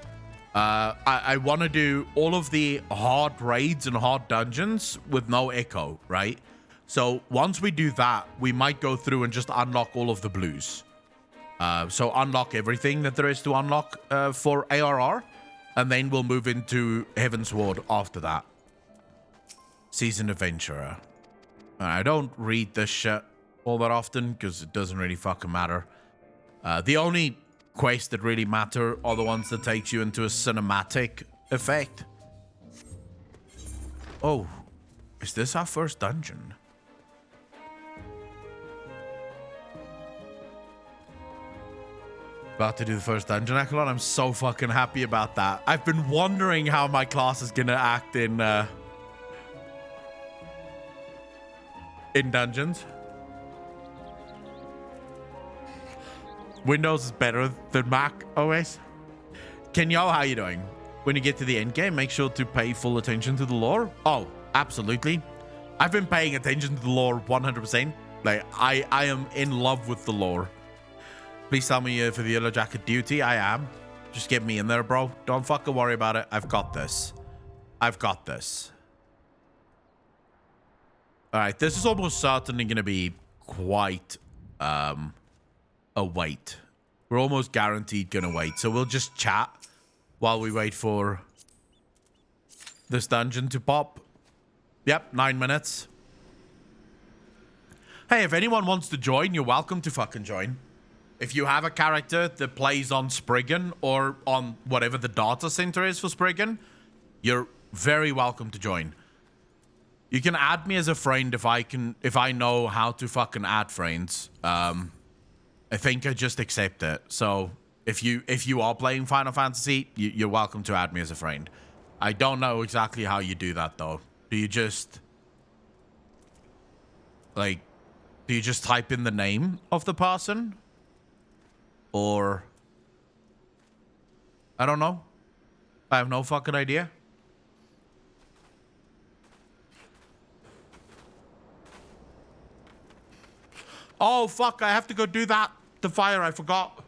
I want to do all of the hard raids and hard dungeons with no echo, right? So once we do that, we might go through and just unlock all of the blues. So unlock everything that there is to unlock for ARR, and then we'll move into Heaven's Ward after that. Seasoned Adventurer. I don't read this shit all that often because it doesn't really fucking matter. The only quests that really matter are the ones that takes you into a cinematic effect. Oh, is this our first dungeon? About to do the first dungeon, Akalon. I'm so fucking happy about that. I've been wondering how my class is gonna act in dungeons. Windows is better than Mac OS. Kenyo, how you doing? When you get to the end game, make sure to pay full attention to the lore. Oh, absolutely. I've been paying attention to the lore 100%. Like, I am in love with the lore. Please tell me for the Yellow Jacket duty. I am. Just get me in there, bro. Don't fucking worry about it. I've got this. I've got this. All right, this is almost certainly going to be quite a wait. We're almost guaranteed going to wait. So we'll just chat while we wait for this dungeon to pop. Yep, 9 minutes. Hey, if anyone wants to join, you're welcome to fucking join. If you have a character that plays on Spriggan or on whatever the data center is for Spriggan, you're very welcome to join. You can add me as a friend if I know how to fucking add friends. I think I just accept it. So if you are playing Final Fantasy, you're welcome to add me as a friend. I don't know exactly how you do that though. Do you just type in the name of the person? Or I don't know. I have no fucking idea. Oh, fuck. I have to go do that. The fire. I forgot.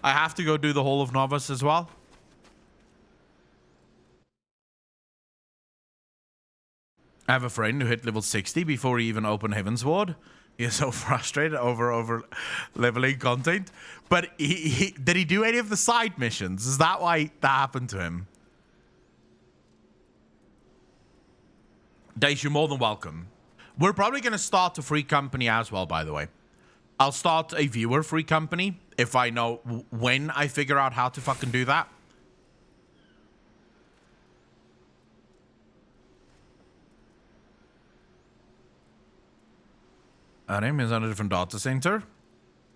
I have to go do the Hall of Novice as well. I have a friend who hit level 60 before he even opened Heaven's Ward. He is so frustrated over leveling content. But did he do any of the side missions? Is that why that happened to him? Dace, you're more than welcome. We're probably going to start a free company as well, by the way. I'll start a viewer free company if I know when I figure out how to fucking do that. Our name is on a different data center.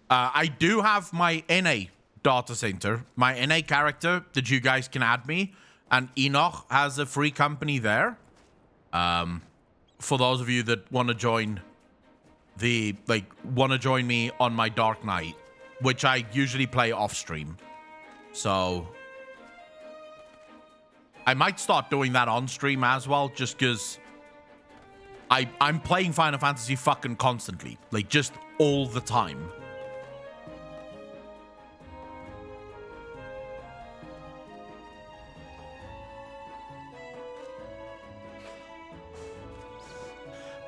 I do have my NA data center, my NA character that you guys can add me, and Enoch has a free company there. For those of you that want to join me on my Dark Knight, which I usually play off stream. So I might start doing that on stream as well, just because I'm playing Final Fantasy fucking constantly, like just all the time.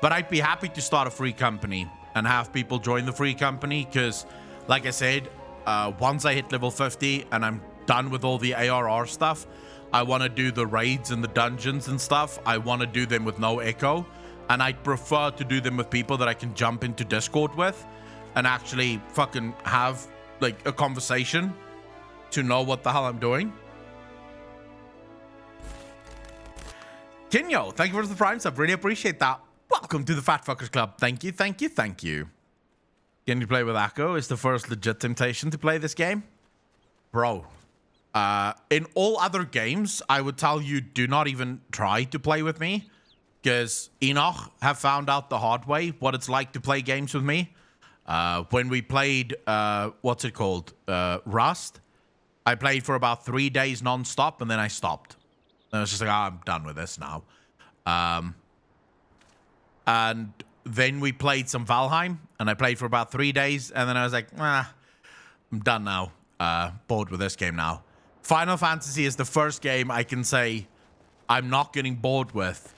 But I'd be happy to start a free company and have people join the free company because, like I said, once I hit level 50 and I'm done with all the ARR stuff, I want to do the raids and the dungeons and stuff. I want to do them with no echo. And I'd prefer to do them with people that I can jump into Discord with and actually fucking have, like, a conversation to know what the hell I'm doing. Kinyo, thank you for the Prime sub. Really appreciate that. Welcome to the Fat Fuckers Club. Thank you, thank you, thank you. Can you play with Akko? Is the first legit temptation to play this game? bro. In all other games, I would tell you do not even try to play with me, because Enoch have found out the hard way what it's like to play games with me. When we played, what's it called? Rust. I played for about 3 days non-stop, and then I stopped. And I was just like, I'm done with this now. And then we played some Valheim, and I played for about 3 days, and then I was like, I'm done now. Bored with this game now. Final Fantasy is the first game I can say I'm not getting bored with.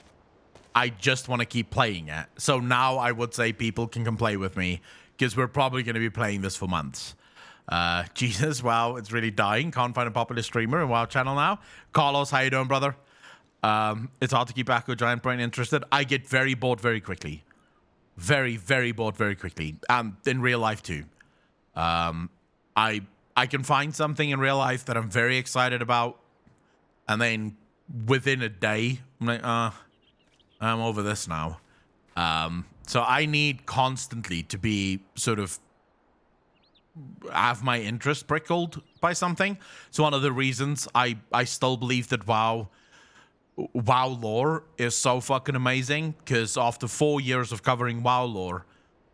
I just want to keep playing it. So now I would say people can play with me, because we're probably going to be playing this for months. Jesus, wow, it's really dying. Can't find a popular streamer in WoW channel now. Carlos, how you doing, brother? It's hard to keep Echo Giant Brain interested. I get very bored very quickly. Very, very bored very quickly. And in real life too. I can find something in real life that I'm very excited about, and then within a day, I'm like, I'm over this now. So I need constantly to be sort of have my interest prickled by something. So one of the reasons I still believe that WoW lore is so fucking amazing, because after 4 years of covering WoW lore,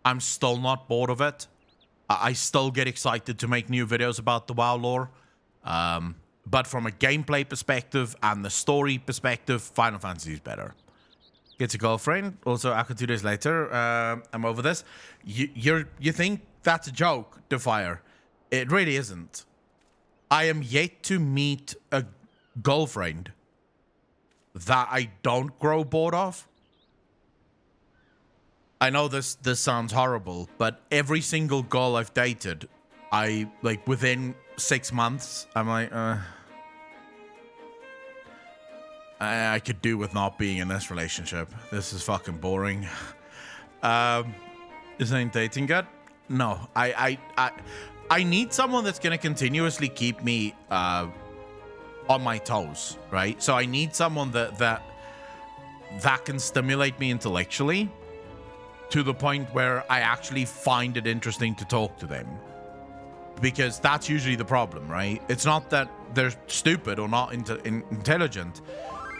I'm still not bored of it. I still get excited to make new videos about the WoW lore. But from a gameplay perspective and the story perspective, Final Fantasy is better. Gets a girlfriend. Also, after 2 days later, I'm over this. You think that's a joke, Defier? It really isn't. I am yet to meet a girlfriend that I don't grow bored of. I know this sounds horrible, but every single girl I've dated, I like within 6 months, I'm like, I could do with not being in this relationship. This is fucking boring. Is ain't dating good? No, I need someone that's gonna continuously keep me on my toes, right? So I need someone that can stimulate me intellectually to the point where I actually find it interesting to talk to them. Because that's usually the problem, right? It's not that they're stupid or not intelligent.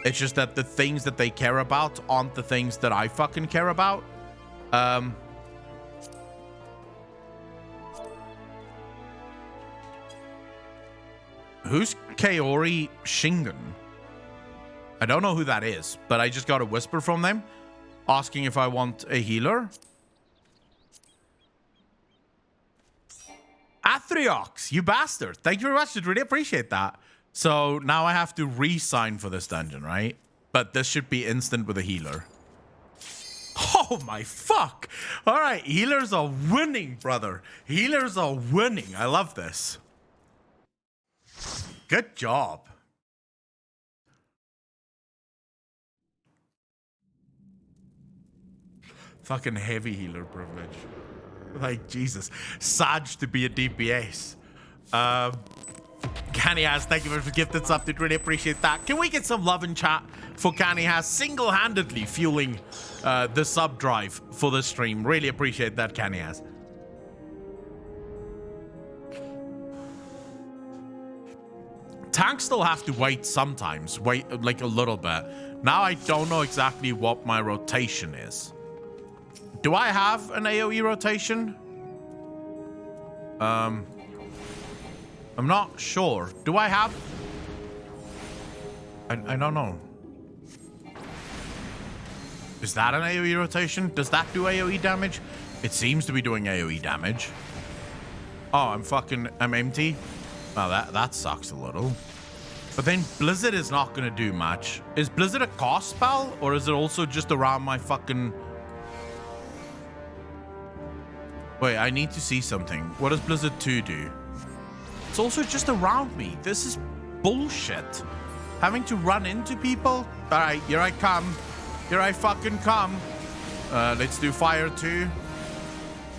It's just that the things that they care about aren't the things that I fucking care about. Who's Kaori Shingen? I don't know who that is, but I just got a whisper from them asking if I want a healer. Athriox, you bastard. Thank you very much. I really appreciate that. So now I have to re-sign for this dungeon, right? But this should be instant with a healer. Oh my fuck. All right, healers are winning, brother. Healers are winning. I love this. Good job. Fucking heavy healer privilege. Like, Jesus. Saj to be a DPS. Canny Has, thank you for gifted something. Really appreciate that. Can we get some love in chat for Canny Has single-handedly fueling the sub drive for the stream? Really appreciate that, Canny Has. Tanks still have to wait sometimes. Wait, like a little bit. Now I don't know exactly what my rotation is. Do I have an AoE rotation? I'm not sure. Do I have? I don't know. Is that an AoE rotation? Does that do AoE damage? It seems to be doing AoE damage. Oh, I'm empty. Oh, that sucks a little. But then Blizzard is not going to do much. Is Blizzard a cost spell? Or is it also just around my fucking... Wait, I need to see something. What does Blizzard 2 do? It's also just around me. This is bullshit. Having to run into people? Alright, here I come. Here I fucking come. Let's do fire 2.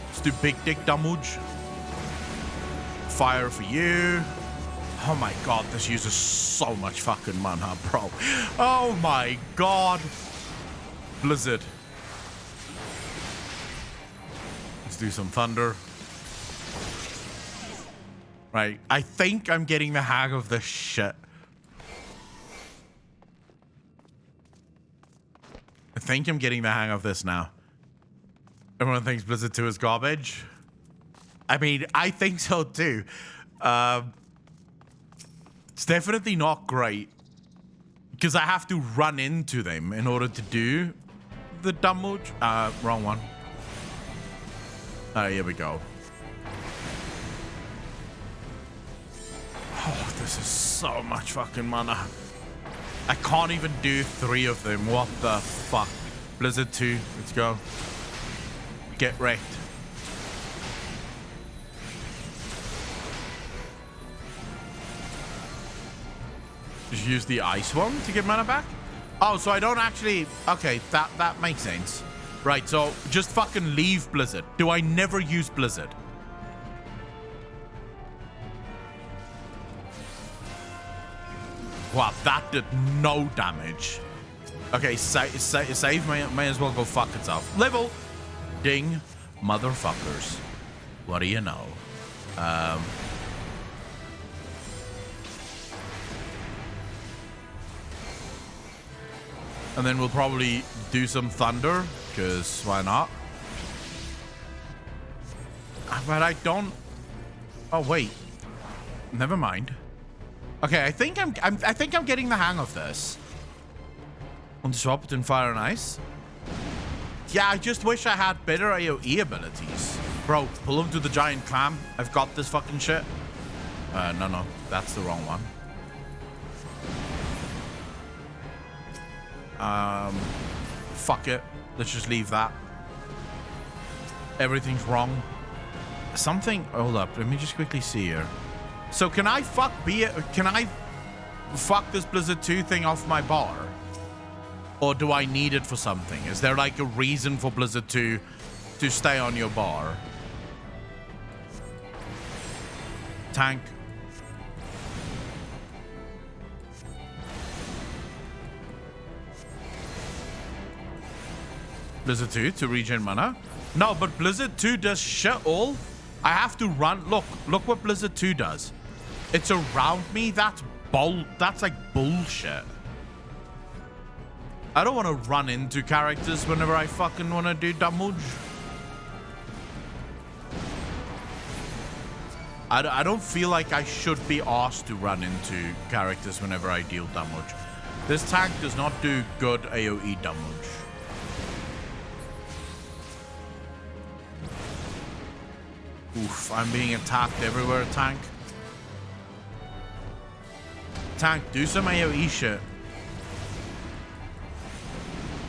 Let's do big dick damage. Fire for you. Oh my god, this uses so much fucking mana, bro. Oh my god. Blizzard. Let's do some thunder. Right. I think I'm getting the hang of this shit. I think I'm getting the hang of this now. Everyone thinks Blizzard 2 is garbage. I mean, I think so too. It's definitely not great. Because I have to run into them in order to do the damage. Wrong one. Here we go. Oh, this is so much fucking mana. I can't even do 3 of them. What the fuck? Blizzard 2, let's go. Get wrecked. Just use the ice one to get mana back? Oh, so I don't actually... Okay, that makes sense. Right, so just fucking leave Blizzard. Do I never use Blizzard? Wow, that did no damage. Okay, save may as well go fuck itself. Level. Ding. Motherfuckers. What do you know? And then we'll probably do some thunder, because why not? But I don't... Oh, wait. Never mind. Okay, I think I'm getting the hang of this. On the swap between fire and ice. Yeah, I just wish I had better AoE abilities. Bro, pull him to the giant clam. I've got this fucking shit. No, that's the wrong one. Fuck it. Let's just leave that. Everything's wrong. Something... Hold up. Let me just quickly see here. So can I fuck this Blizzard 2 thing off my bar? Or do I need it for something? Is there like a reason for Blizzard 2 to stay on your bar? Tank. Blizzard 2 to regen mana? No, but Blizzard 2 does shit all. I have to run. Look what Blizzard 2 does. It's around me. That's like bullshit. I don't want to run into characters whenever I fucking want to do damage. I don't feel like I should be asked to run into characters whenever I deal damage. This tank does not do good AoE damage. Oof, I'm being attacked everywhere, tank. Tank, do some AoE shit.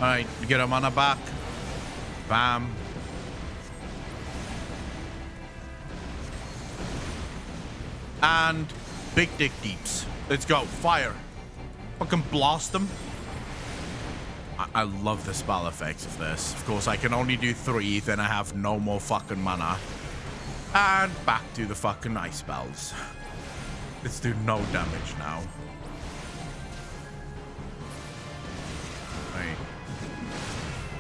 Alright, get our mana back. Bam. And big dick deeps. Let's go. Fire. Fucking blast them. I love the spell effects of this. Of course, I can only do 3, then I have no more fucking mana. And back to the fucking ice spells. Let's do no damage now. Right.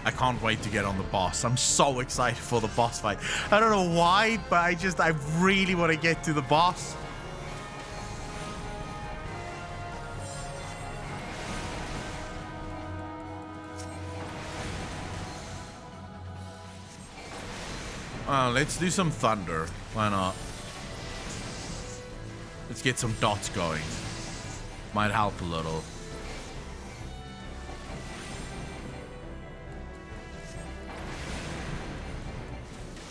I can't wait to get on the boss. I'm so excited for the boss fight. I don't know why, but I really want to get to the boss. Let's do some thunder. Why not? Let's get some dots going. Might help a little.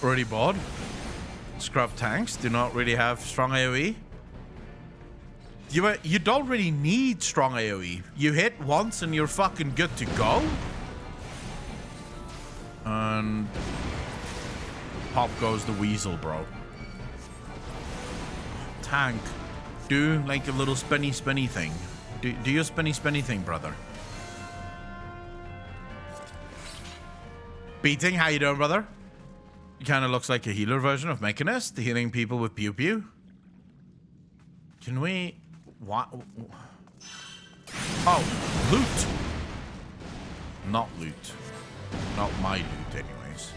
Already bored? Scrub tanks do not really have strong AoE. You don't really need strong AoE. You hit once and you're fucking good to go. And pop goes the weasel, bro. Tank, do like a little spinny thing. Do your spinny thing, brother. Beating, how you doing, brother? He kind of looks like a healer version of Mechanist, healing people with pew pew. Can we... What? Oh, loot. Not loot. Not my loot, anyways.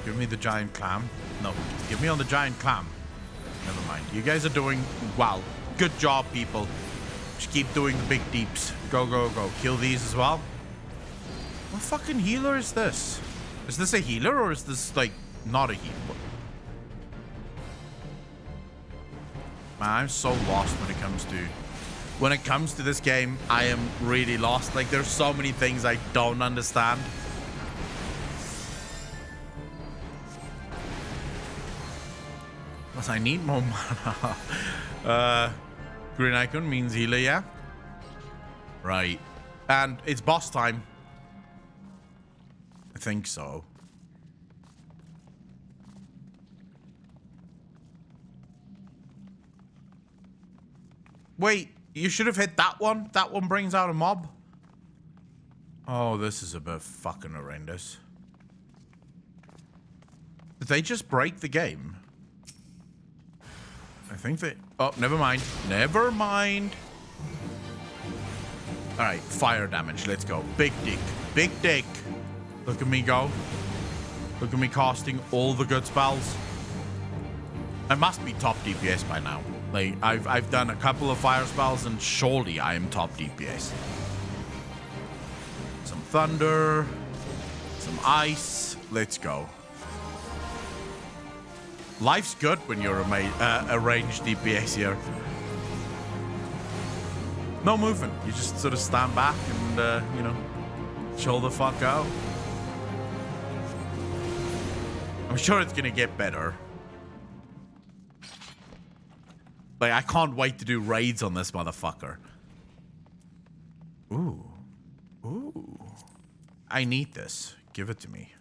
Give me the giant clam. No, give me on the giant clam. Never mind. mind. You guys are doing well. Good job, people. Just keep doing the big deeps. Go, go, go. Kill these as well. What fucking healer is this? Is this a healer or is this, like, not a healer? Man, I'm so lost when it comes to this game. I am really lost. Like, there's so many things I don't understand. Plus, I need more mana. Green icon means healer, yeah? Right. And it's boss time. I think so. Wait, you should have hit that one. That one brings out a mob. Oh, this is a bit fucking horrendous. Did they just break the game? I think they... Oh, never mind. Never mind. All right, fire damage. Let's go. Big dick. Big dick. Look at me go. Look at me casting all the good spells. I must be top DPS by now. Like, I've done a couple of fire spells and surely I am top DPS. Some thunder. Some ice. Let's go. Life's good when you're a ranged DPS here. No movement. You just sort of stand back and, you know, chill the fuck out. I'm sure it's gonna get better. Like, I can't wait to do raids on this motherfucker. Ooh. Ooh. I need this. Give it to me.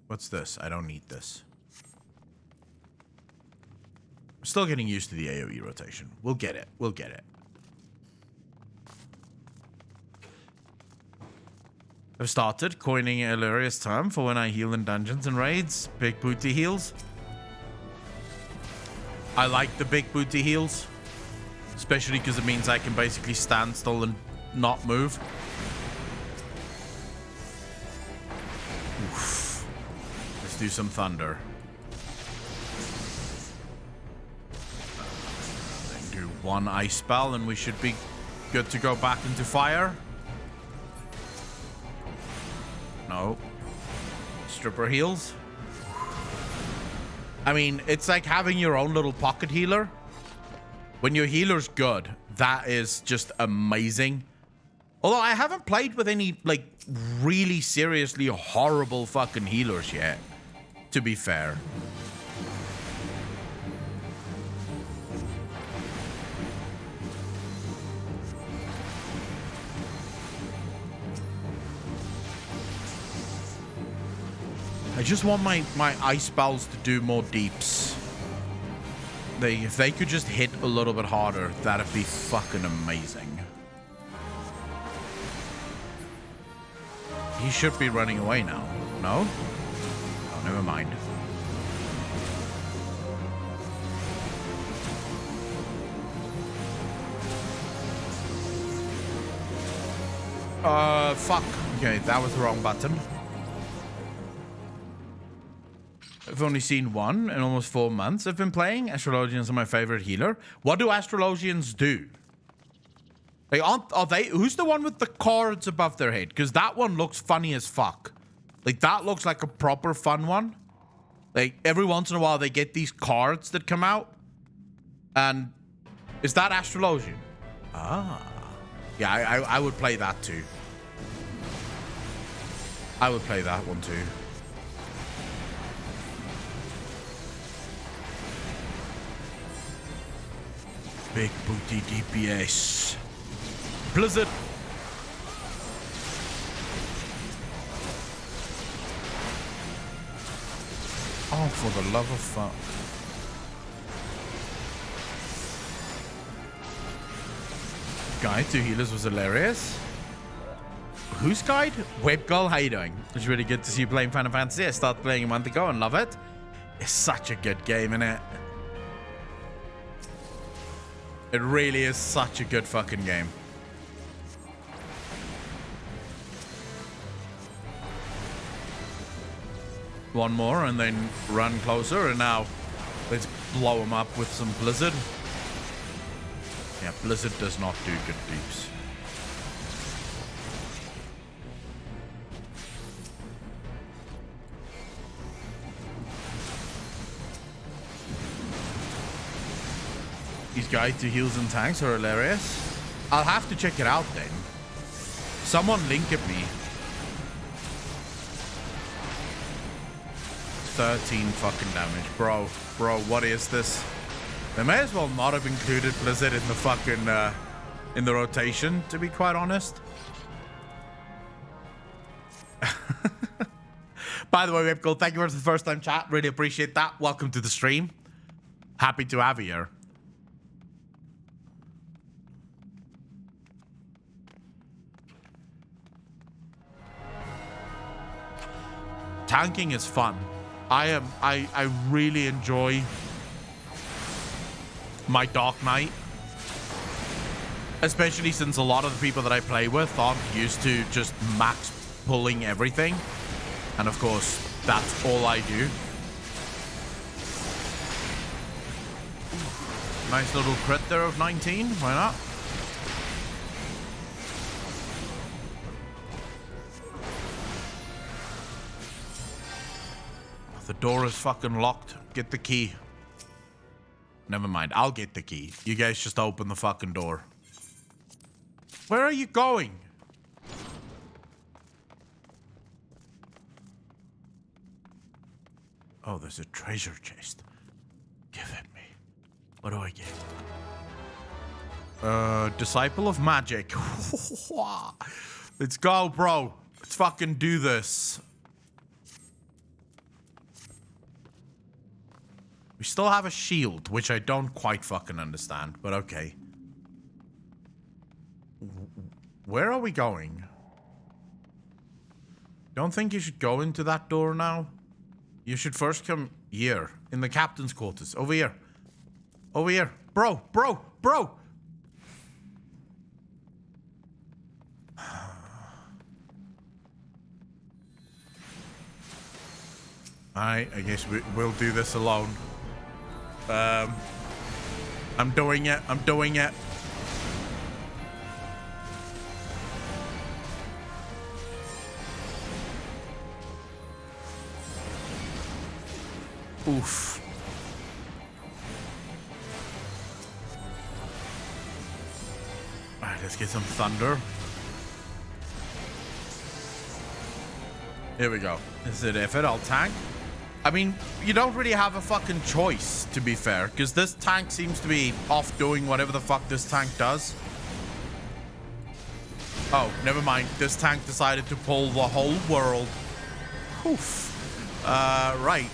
What's this? I don't need this. I'm still getting used to the AoE rotation. We'll get it. We'll get it. I've started coining a hilarious term for when I heal in dungeons and raids. Big booty heals. I like the big booty heals. Especially because it means I can basically stand still and not move. Oof. Let's do some thunder. Then do one ice spell and we should be good to go back into fire. No. Stripper heals. I mean, it's like having your own little pocket healer. When your healer's good, that is just amazing. Although I haven't played with any, like, really seriously horrible fucking healers yet, to be fair. I just want my ice spells to do more deeps. If they could just hit a little bit harder, that'd be fucking amazing. He should be running away now. No? Oh, never mind. Fuck. Okay, that was the wrong button. I've only seen one in almost 4 months. I've been playing. Astrologians are my favorite healer. What do Astrologians do? Like, are they... Who's the one with the cards above their head? Because that one looks funny as fuck. Like, that looks like a proper fun one. Like, every once in a while, they get these cards that come out. And... Is that Astrologian? Ah. Yeah, I would play that too. I would play that one too. Big booty DPS. Blizzard. Oh, for the love of fuck. Guide to healers was hilarious. Whose guide? Web Girl, how you doing? It's really good to see you playing Final Fantasy. I started playing a month ago and love it. It's such a good game, isn't it? It really is such a good fucking game. One more and then run closer, and now Let's blow him up with some Blizzard. Yeah, Blizzard does not do good deeps. These guys to heals and tanks are hilarious. I'll have to check it out then. Someone link at me. 13 fucking damage. Bro, what is this? They may as well not have included Blizzard in the fucking, in the rotation, to be quite honest. By the way, Ripgold, thank you for the first time chat. Really appreciate that. Welcome to the stream. Happy to have you here. Tanking is fun. I really enjoy my Dark Knight. Especially since a lot of the people that I play with aren't used to just max pulling everything. And of course, that's all I do. Nice little crit there of 19. Why not? The door is fucking locked. Get the key. Never mind. I'll get the key. You guys just open the fucking door. Where are you going? Oh, there's a treasure chest. Give it me. What do I get? Disciple of Magic. Let's go, bro. Let's fucking do this. We still have a shield, which I don't quite fucking understand, but okay. Where are we going? Don't think you should go into that door now. You should first come here, in the captain's quarters. Over here. Over here. Bro. Alright, I guess we'll do this alone. I'm doing it. Oof. Alright, let's get some thunder. Here we go. Is it effort? I'll tank. I mean, you don't really have a fucking choice, to be fair, because this tank seems to be off doing whatever the fuck this tank does. Oh, never mind. This tank decided to pull the whole world. Oof. Right.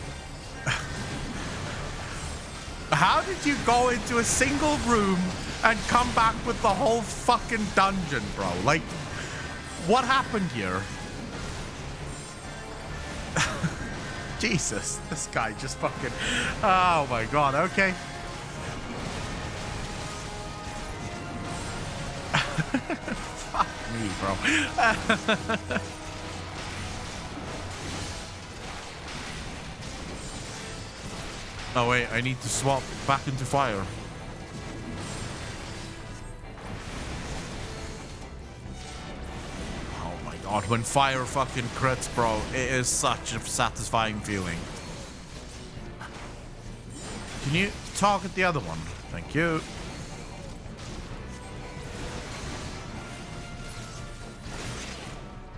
How did you go into a single room and come back with the whole fucking dungeon, bro? Like, what happened here? Jesus, this guy just fucking... Oh my god, okay. Fuck me, bro. Oh wait, I need to swap back into fire. God, when fire fucking crits, bro, it is such a satisfying feeling. Can you target the other one? Thank you.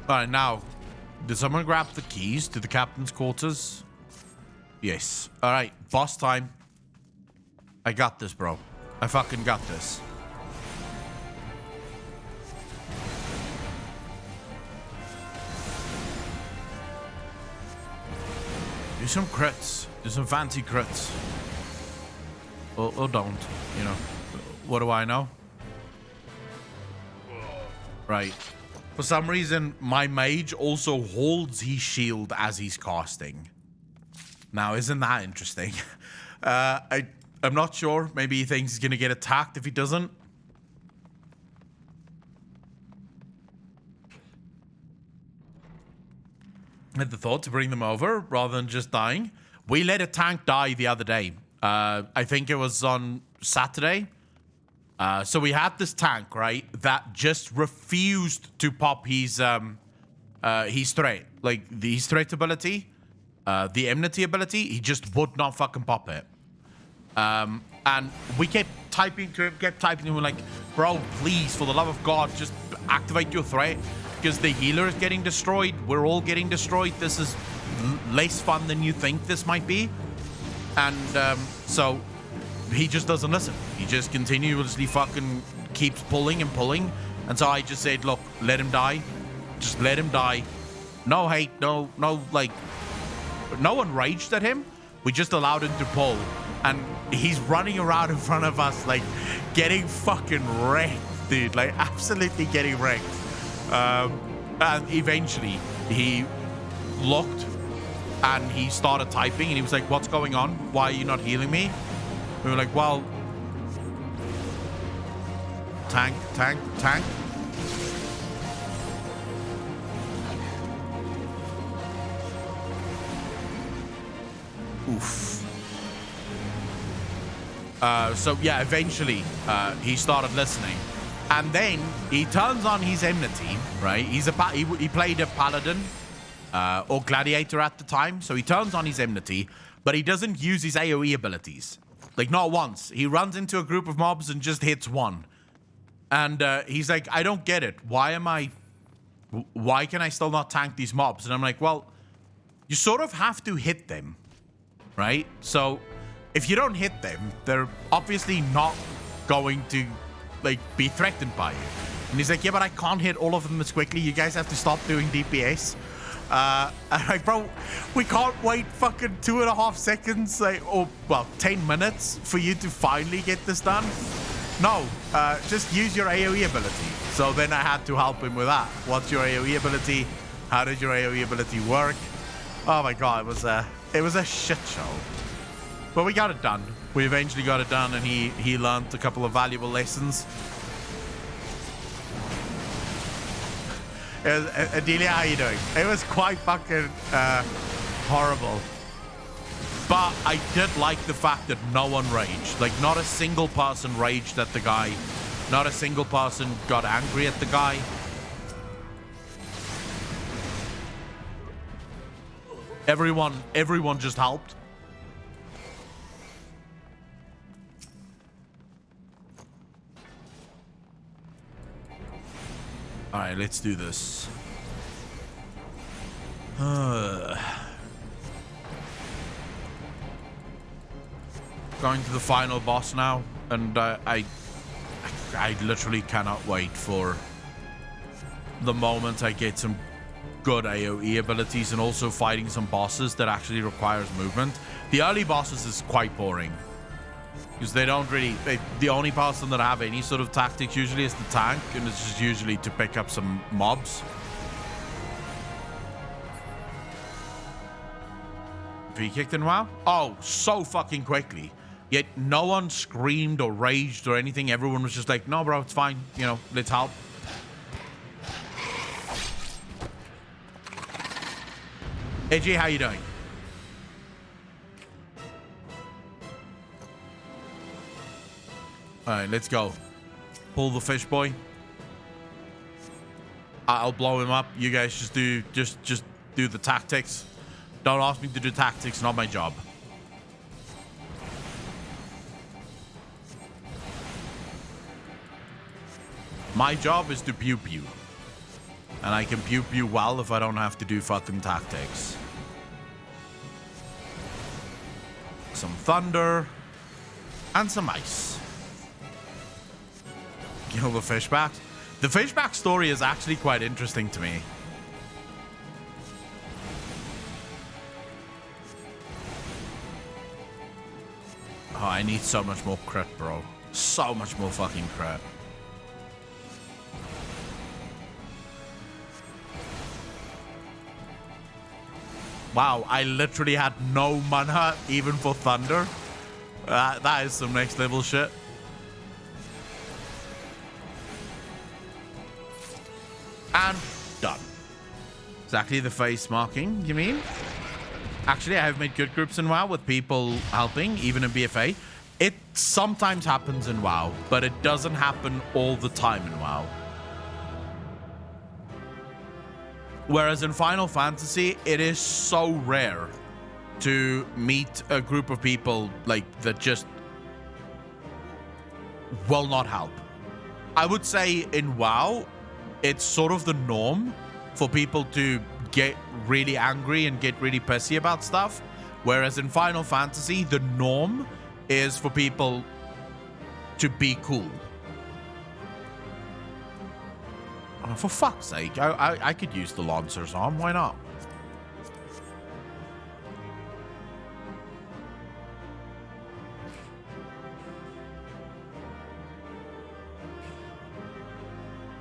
Alright, now, did someone grab the keys to the captain's quarters? Yes. Alright, boss time. I got this, bro. I fucking got this. Do some crits. Do some fancy crits. Or don't, you know. What do I know? Right. For some reason, my mage also holds his shield as he's casting. Now, isn't that interesting? I'm not sure. Maybe he thinks he's going to get attacked if he doesn't. I had the thought to bring them over rather than just dying. We let a tank die the other day. I think it was on Saturday. So we had this tank, right, that just refused to pop his threat. Like, his threat ability, the enmity ability, he just would not fucking pop it. And we kept typing to him, we're like, bro, please, for the love of God, just activate your threat. Because the healer is getting destroyed, we're all getting destroyed. This is less fun than you think this might be. And so he just doesn't listen. He just continuously fucking keeps pulling and pulling. And so I just said, look, let him die. Just let him die. No hate, no, like, no one raged at him. We just allowed him to pull. And he's running around in front of us, like, getting fucking wrecked, dude. Like, absolutely getting wrecked. And eventually, he looked and he started typing and he was like, what's going on? Why are you not healing me? We were like, well, tank. Oof. So yeah, eventually he started listening, and then he turns on his enmity. Right, he played a paladin or gladiator at the time, so he turns on his enmity, but he doesn't use his AOE abilities. Like, not once. He runs into a group of mobs and just hits one, and he's like, I don't get it. Why can I still not tank these mobs? And I'm like, well, you sort of have to hit them, right? So if you don't hit them, they're obviously not going to, like, be threatened by you. And he's like, yeah, but I can't hit all of them as quickly. You guys have to stop doing DPS. I'm like, bro, we can't wait fucking 2.5 seconds, like, or, well, 10 minutes for you to finally get this done. No, just use your AoE ability. So then I had to help him with that. What's your AoE ability? How did your AoE ability work? Oh my God, it was a shit show. But we got it done. We eventually got it done, and he learned a couple of valuable lessons. Adelia, how you doing? It was quite fucking horrible. But I did like the fact that no one raged. Like, not a single person raged at the guy. Not a single person got angry at the guy. Everyone just helped. All right, let's do this. Going to the final boss now, and I literally cannot wait for the moment I get some good AoE abilities and also fighting some bosses that actually requires movement. The early bosses is quite boring because they don't really, the only person that have any sort of tactics usually is the tank, and it's just usually to pick up some mobs. V kicked in WoW? Oh, so fucking quickly. Yet no one screamed or raged or anything. Everyone was just like, no, bro, it's fine. You know, let's help. AJ, how you doing? All right, let's go. Pull the fish boy. I'll blow him up. You guys just do the tactics. Don't ask me to do tactics, not my job. My job is to pew pew. And I can pew pew well if I don't have to do fucking tactics. Some thunder. And some ice. Kill the fishback. The fishback story is actually quite interesting to me. Oh, I need so much more crit, bro. So much more fucking crit. Wow, I literally had no mana even for thunder. That is some next level shit. And done. Exactly the face marking, you mean? Actually, I have made good groups in WoW with people helping, even in BFA. It sometimes happens in WoW, but it doesn't happen all the time in WoW. Whereas in Final Fantasy, it is so rare to meet a group of people like that just will not help. I would say in WoW, it's sort of the norm for people to get really angry and get really pissy about stuff. Whereas in Final Fantasy, the norm is for people to be cool. Oh, for fuck's sake, I could use the Lancer's arm, why not?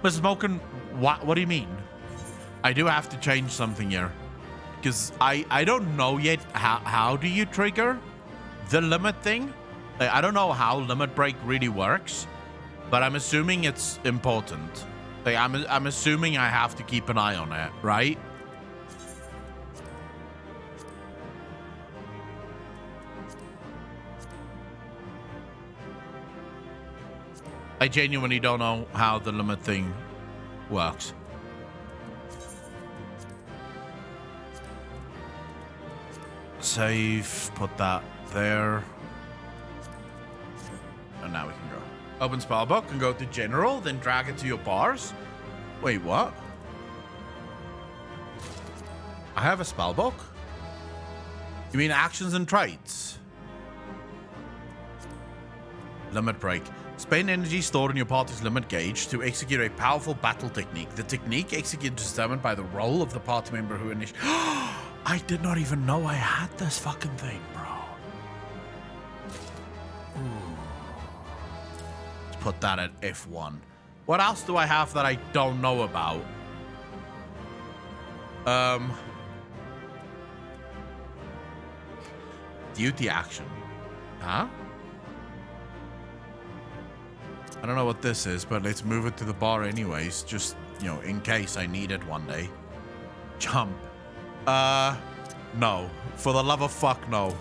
Mr. Smokin', what do you mean? I do have to change something here. Because I don't know yet how do you trigger the limit thing. Like, I don't know how limit break really works, but I'm assuming it's important. Like, I'm assuming I have to keep an eye on it, right? I genuinely don't know how the limit thing works. Save, put that there. And now we can go. Open spellbook and go to general, then drag it to your bars. Wait, what? I have a spellbook? You mean actions and traits? Limit break. Spend energy stored in your party's limit gauge to execute a powerful battle technique. The technique executed is determined by the role of the party member who initiates. I did not even know I had this fucking thing, bro. Ooh. Let's put that at F1. What else do I have that I don't know about? Duty action. Huh? I don't know what this is, but let's move it to the bar anyways. Just, you know, in case I need it one day. Jump. No. For the love of fuck, no.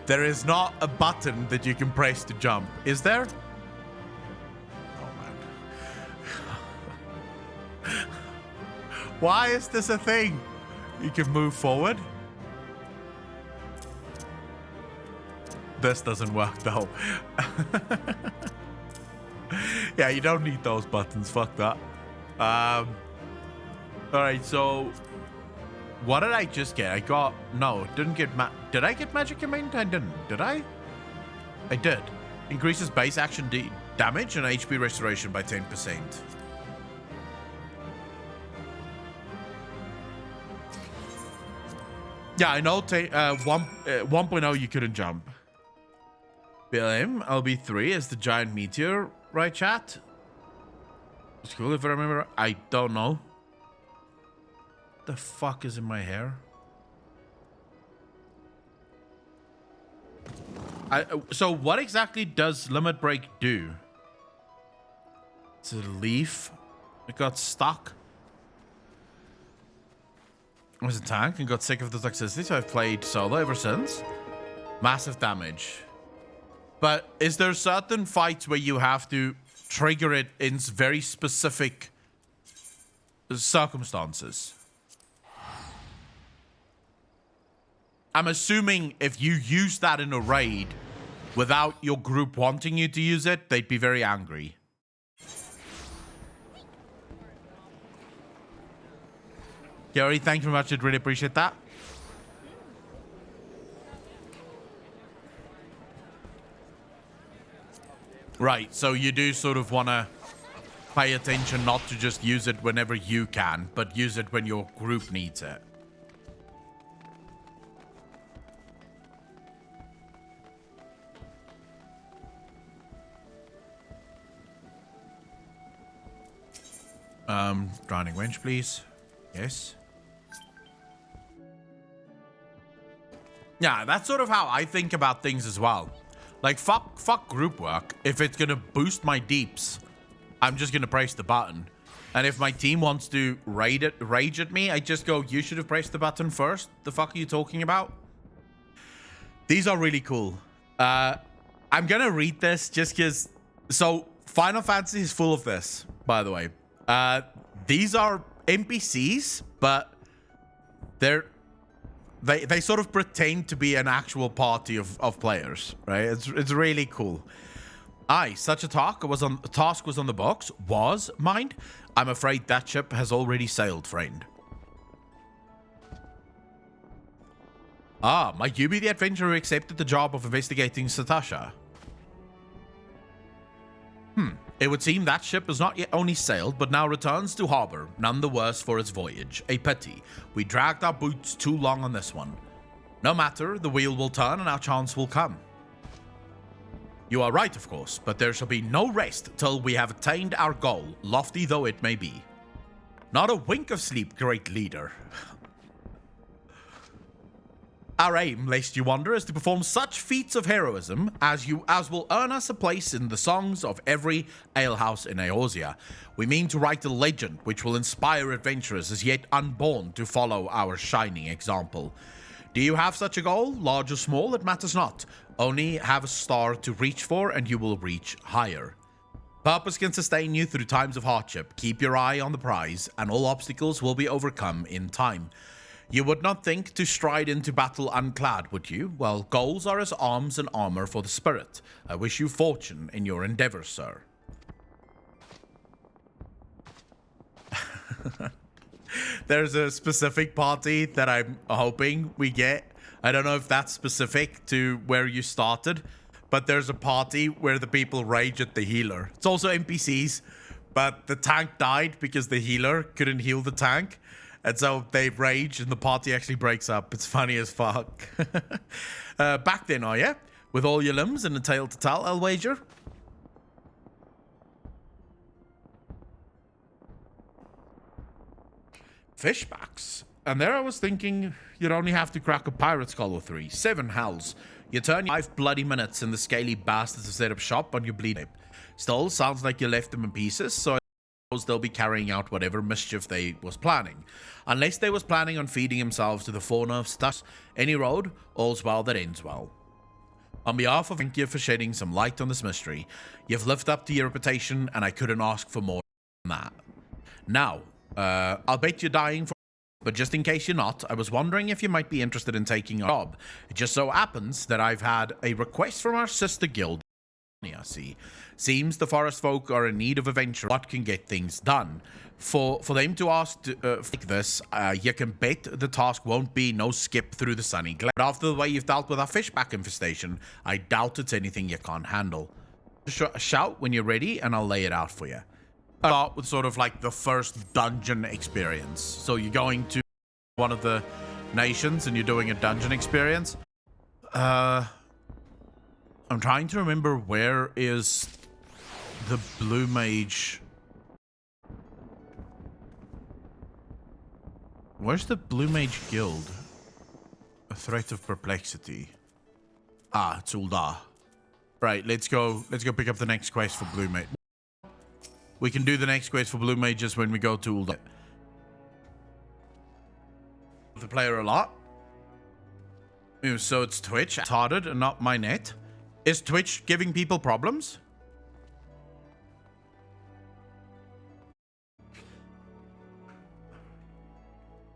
There is not a button that you can press to jump. Is there? Oh, man. Why is this a thing? You can move forward. This doesn't work, though. Yeah, you don't need those buttons. Fuck that. All right, so what did I just get? I got no, didn't get did I get magic command? I didn't. Did I? I did. Increases base action damage and HP restoration by 10%. Yeah, I know. 1.0 you couldn't jump. BLM LB3 is the giant meteor, right, chat? It's cool if I remember. I don't know. The fuck is in my hair? So what exactly does limit break do? It's a leaf. It got stuck. I was a tank and got sick of the toxicity, so I've played solo ever since. Massive damage. But is there certain fights where you have to trigger it in very specific circumstances? I'm assuming if you use that in a raid without your group wanting you to use it, they'd be very angry. Gary, thank you very much. I'd really appreciate that. Right, so you do sort of want to pay attention not to just use it whenever you can, but use it when your group needs it. Drowning wench, please. Yes. Yeah, that's sort of how I think about things as well. Like, fuck group work. If it's gonna boost my deeps, I'm just gonna press the button. And if my team wants to rage at me, I just go, you should have pressed the button first. The fuck are you talking about? These are really cool. I'm gonna read this just because. So Final Fantasy is full of this, by the way. These are NPCs, but they sort of pretend to be an actual party of players, right? It's really cool. Aye, such a task was on the box. Was, mind? I'm afraid that ship has already sailed, friend. Ah, might you be the adventurer who accepted the job of investigating Satasha? It would seem that ship has not yet only sailed, but now returns to harbor, none the worse for its voyage. A pity. We dragged our boots too long on this one. No matter, the wheel will turn and our chance will come. You are right, of course, but there shall be no rest till we have attained our goal, lofty though it may be. Not a wink of sleep, great leader. Our aim, lest you wonder, is to perform such feats of heroism as will earn us a place in the songs of every alehouse in Eorzea. We mean to write a legend which will inspire adventurers as yet unborn to follow our shining example. Do you have such a goal, large or small? It matters not. Only have a star to reach for, and you will reach higher. Purpose can sustain you through times of hardship. Keep your eye on the prize, and all obstacles will be overcome in time. You would not think to stride into battle unclad, would you? Well, goals are as arms and armor for the spirit. I wish you fortune in your endeavors, sir. There's a specific party that I'm hoping we get. I don't know if that's specific to where you started, but there's a party where the people rage at the healer. It's also NPCs, but the tank died because the healer couldn't heal the tank. And so they rage and the party actually breaks up. It's funny as fuck. Back then, are you? With all your limbs and a tale to tell, I'll wager? Fishbacks. And there I was thinking you'd only have to crack a pirate skull or 3. 7 hells. You turn 5 bloody minutes and the scaly bastards have set up shop on your bleeding. Still, sounds like you left them in pieces, so they'll be carrying out whatever mischief they was planning. Unless they was planning on feeding themselves to the fauna of stuff. Any road, all's well that ends well. On behalf of thank you for shedding some light on this mystery. You've lived up to your reputation and I couldn't ask for more than that. Now, I'll bet you're dying for, but just in case you're not, I was wondering if you might be interested in taking a job. It just so happens that I've had a request from our sister guild. See, seems the forest folk are in need of a venture. What can get things done? For them to ask like this, you can bet the task won't be no skip through the sunny glade. After the way you've dealt with our fishback infestation, I doubt it's anything you can't handle. Shout when you're ready, and I'll lay it out for you. Start with sort of like the first dungeon experience. So you're going to one of the nations, and you're doing a dungeon experience. I'm trying to remember where is the Blue Mage. Where's the Blue Mage Guild? A threat of perplexity. Ah, it's Ul'dah. Right, let's go pick up the next quest for Blue Mage. We can do the next quest for Blue Mages when we go to Ul'dah. The player a lot. So it's Twitch. It's harder and not my net. Is Twitch giving people problems?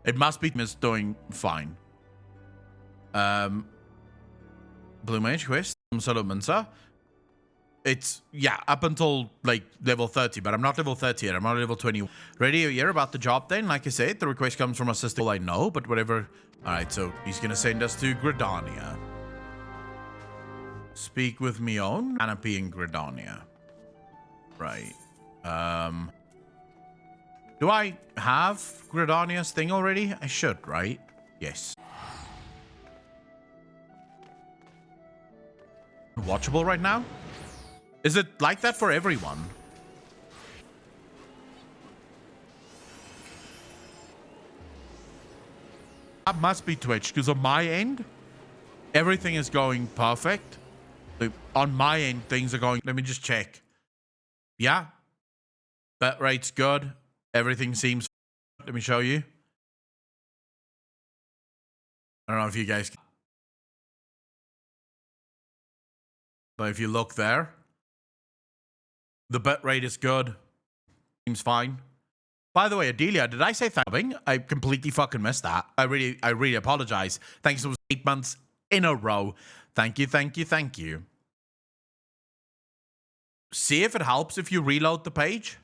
It must be Miss doing fine. Blue Mage quest. Solomonsa. It's, yeah, up until, like, level 30, but I'm not level 30 yet. I'm on level 20. Ready to hear about the job then? Like I said, the request comes from a sister. All I know, but whatever. Alright, so he's gonna send us to Gridania. Speak with me own Canopy in Gridania. Right. Do I have Gridania's thing already? I should, right? Yes. Watchable right now? Is it like that for everyone? That must be Twitch, because on my end, everything is going perfect. On my end, things are going... Let me just check. Yeah. Bet rate's good. Everything seems... Let me show you. I don't know if you guys... But if you look there, the bitrate is good. Seems fine. By the way, Adelia, did I say thanking? I completely fucking missed that. I really apologize. Thanks for 8 months in a row. Thank you, thank you, thank you. See if it helps if you reload the page.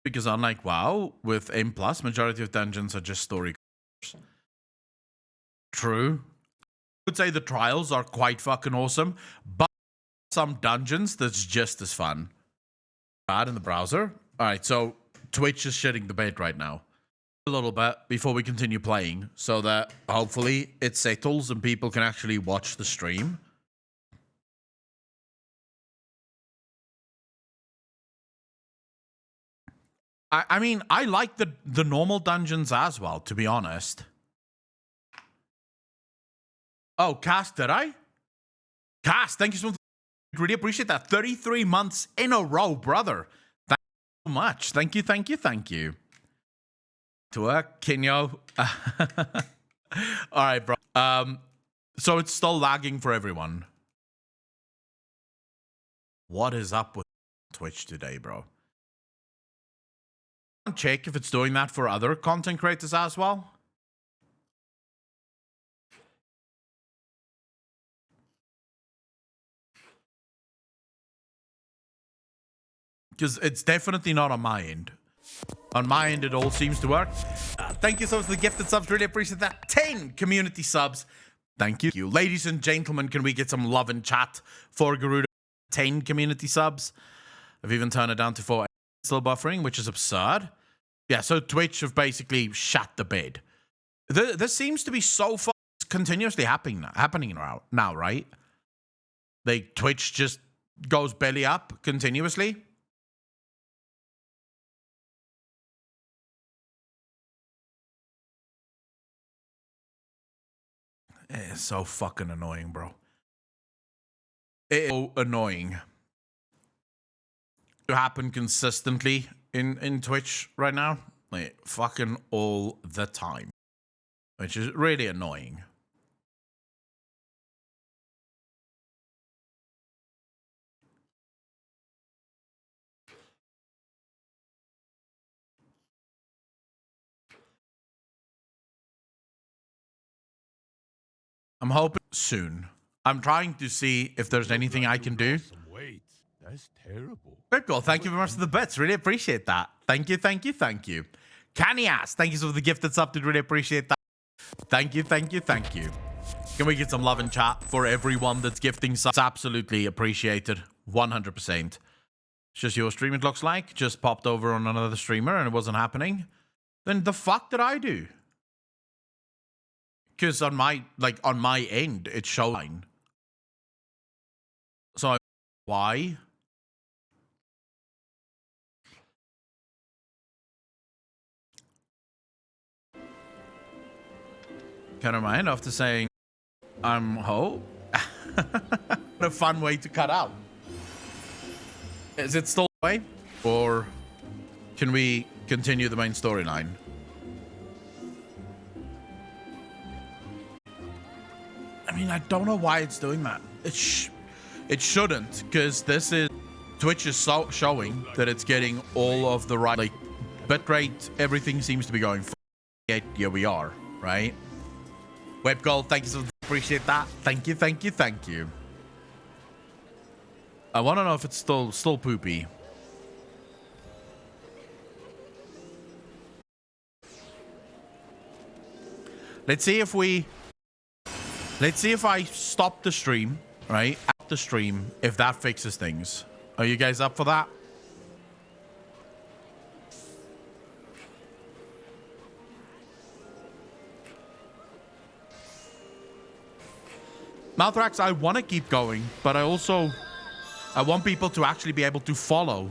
Because unlike WoW, with AIM+, majority of dungeons are just story. True. I would say the trials are quite fucking awesome, but some dungeons that's just as fun. Bad in the browser. All right, so Twitch is shitting the bed right now. A little bit before we continue playing, so that hopefully it settles and people can actually watch the stream. I mean, I like the normal dungeons as well, to be honest. Oh, Cast, did I? Cast, thank you so much. Really appreciate that. 33 months in a row, brother. Thank you so much. Thank you, thank you, thank you. To work, Kinyo. All right, bro. So it's still lagging for everyone. What is up with Twitch today, bro? Check if it's doing that for other content creators as well. Because it's definitely not on my end. On my end, it all seems to work. Thank you so much for the gifted subs. Really appreciate that. 10 community subs. Thank you. Ladies and gentlemen, can we get some love in chat for Garuda? 10 community subs. I've even turned it down to 4. Still buffering, which is absurd. Yeah, so Twitch have basically shut the bed. This seems to be so far continuously happening now, right? Twitch just goes belly up continuously. It's so fucking annoying, bro. It's so annoying. To happen consistently in Twitch right now, like fucking all the time, which is really annoying. I'm hoping soon. I'm trying to see if there's anything I can do. That's terrible. Great goal. Thank you very much for the bits. Really appreciate that. Thank you, thank you, thank you. Canny ass. Thank you for the gifted sub. Did really appreciate that. Thank you, thank you, thank you. Can we get some love in chat for everyone that's gifting subs? Absolutely appreciated. 100%. It's just your stream, it looks like. Just popped over on another streamer and it wasn't happening. Then the fuck did I do? Because on my end, it's showing. So why? Kind of mind after saying I'm ho. A fun way to cut out. Is it still away? Or can we continue the main storyline? I mean, I don't know why it's doing that. It shouldn't, because this is Twitch is showing that it's getting all of the right, like, bitrate. Everything seems to be going. Here we are, right? Web goal, thank you so much. Appreciate that. Thank you, thank you, thank you. I want to know if it's still poopy. Let's see if I stop the stream, right? At the stream, if that fixes things. Are you guys up for that? Malthrax, I want to keep going, but I want people to actually be able to follow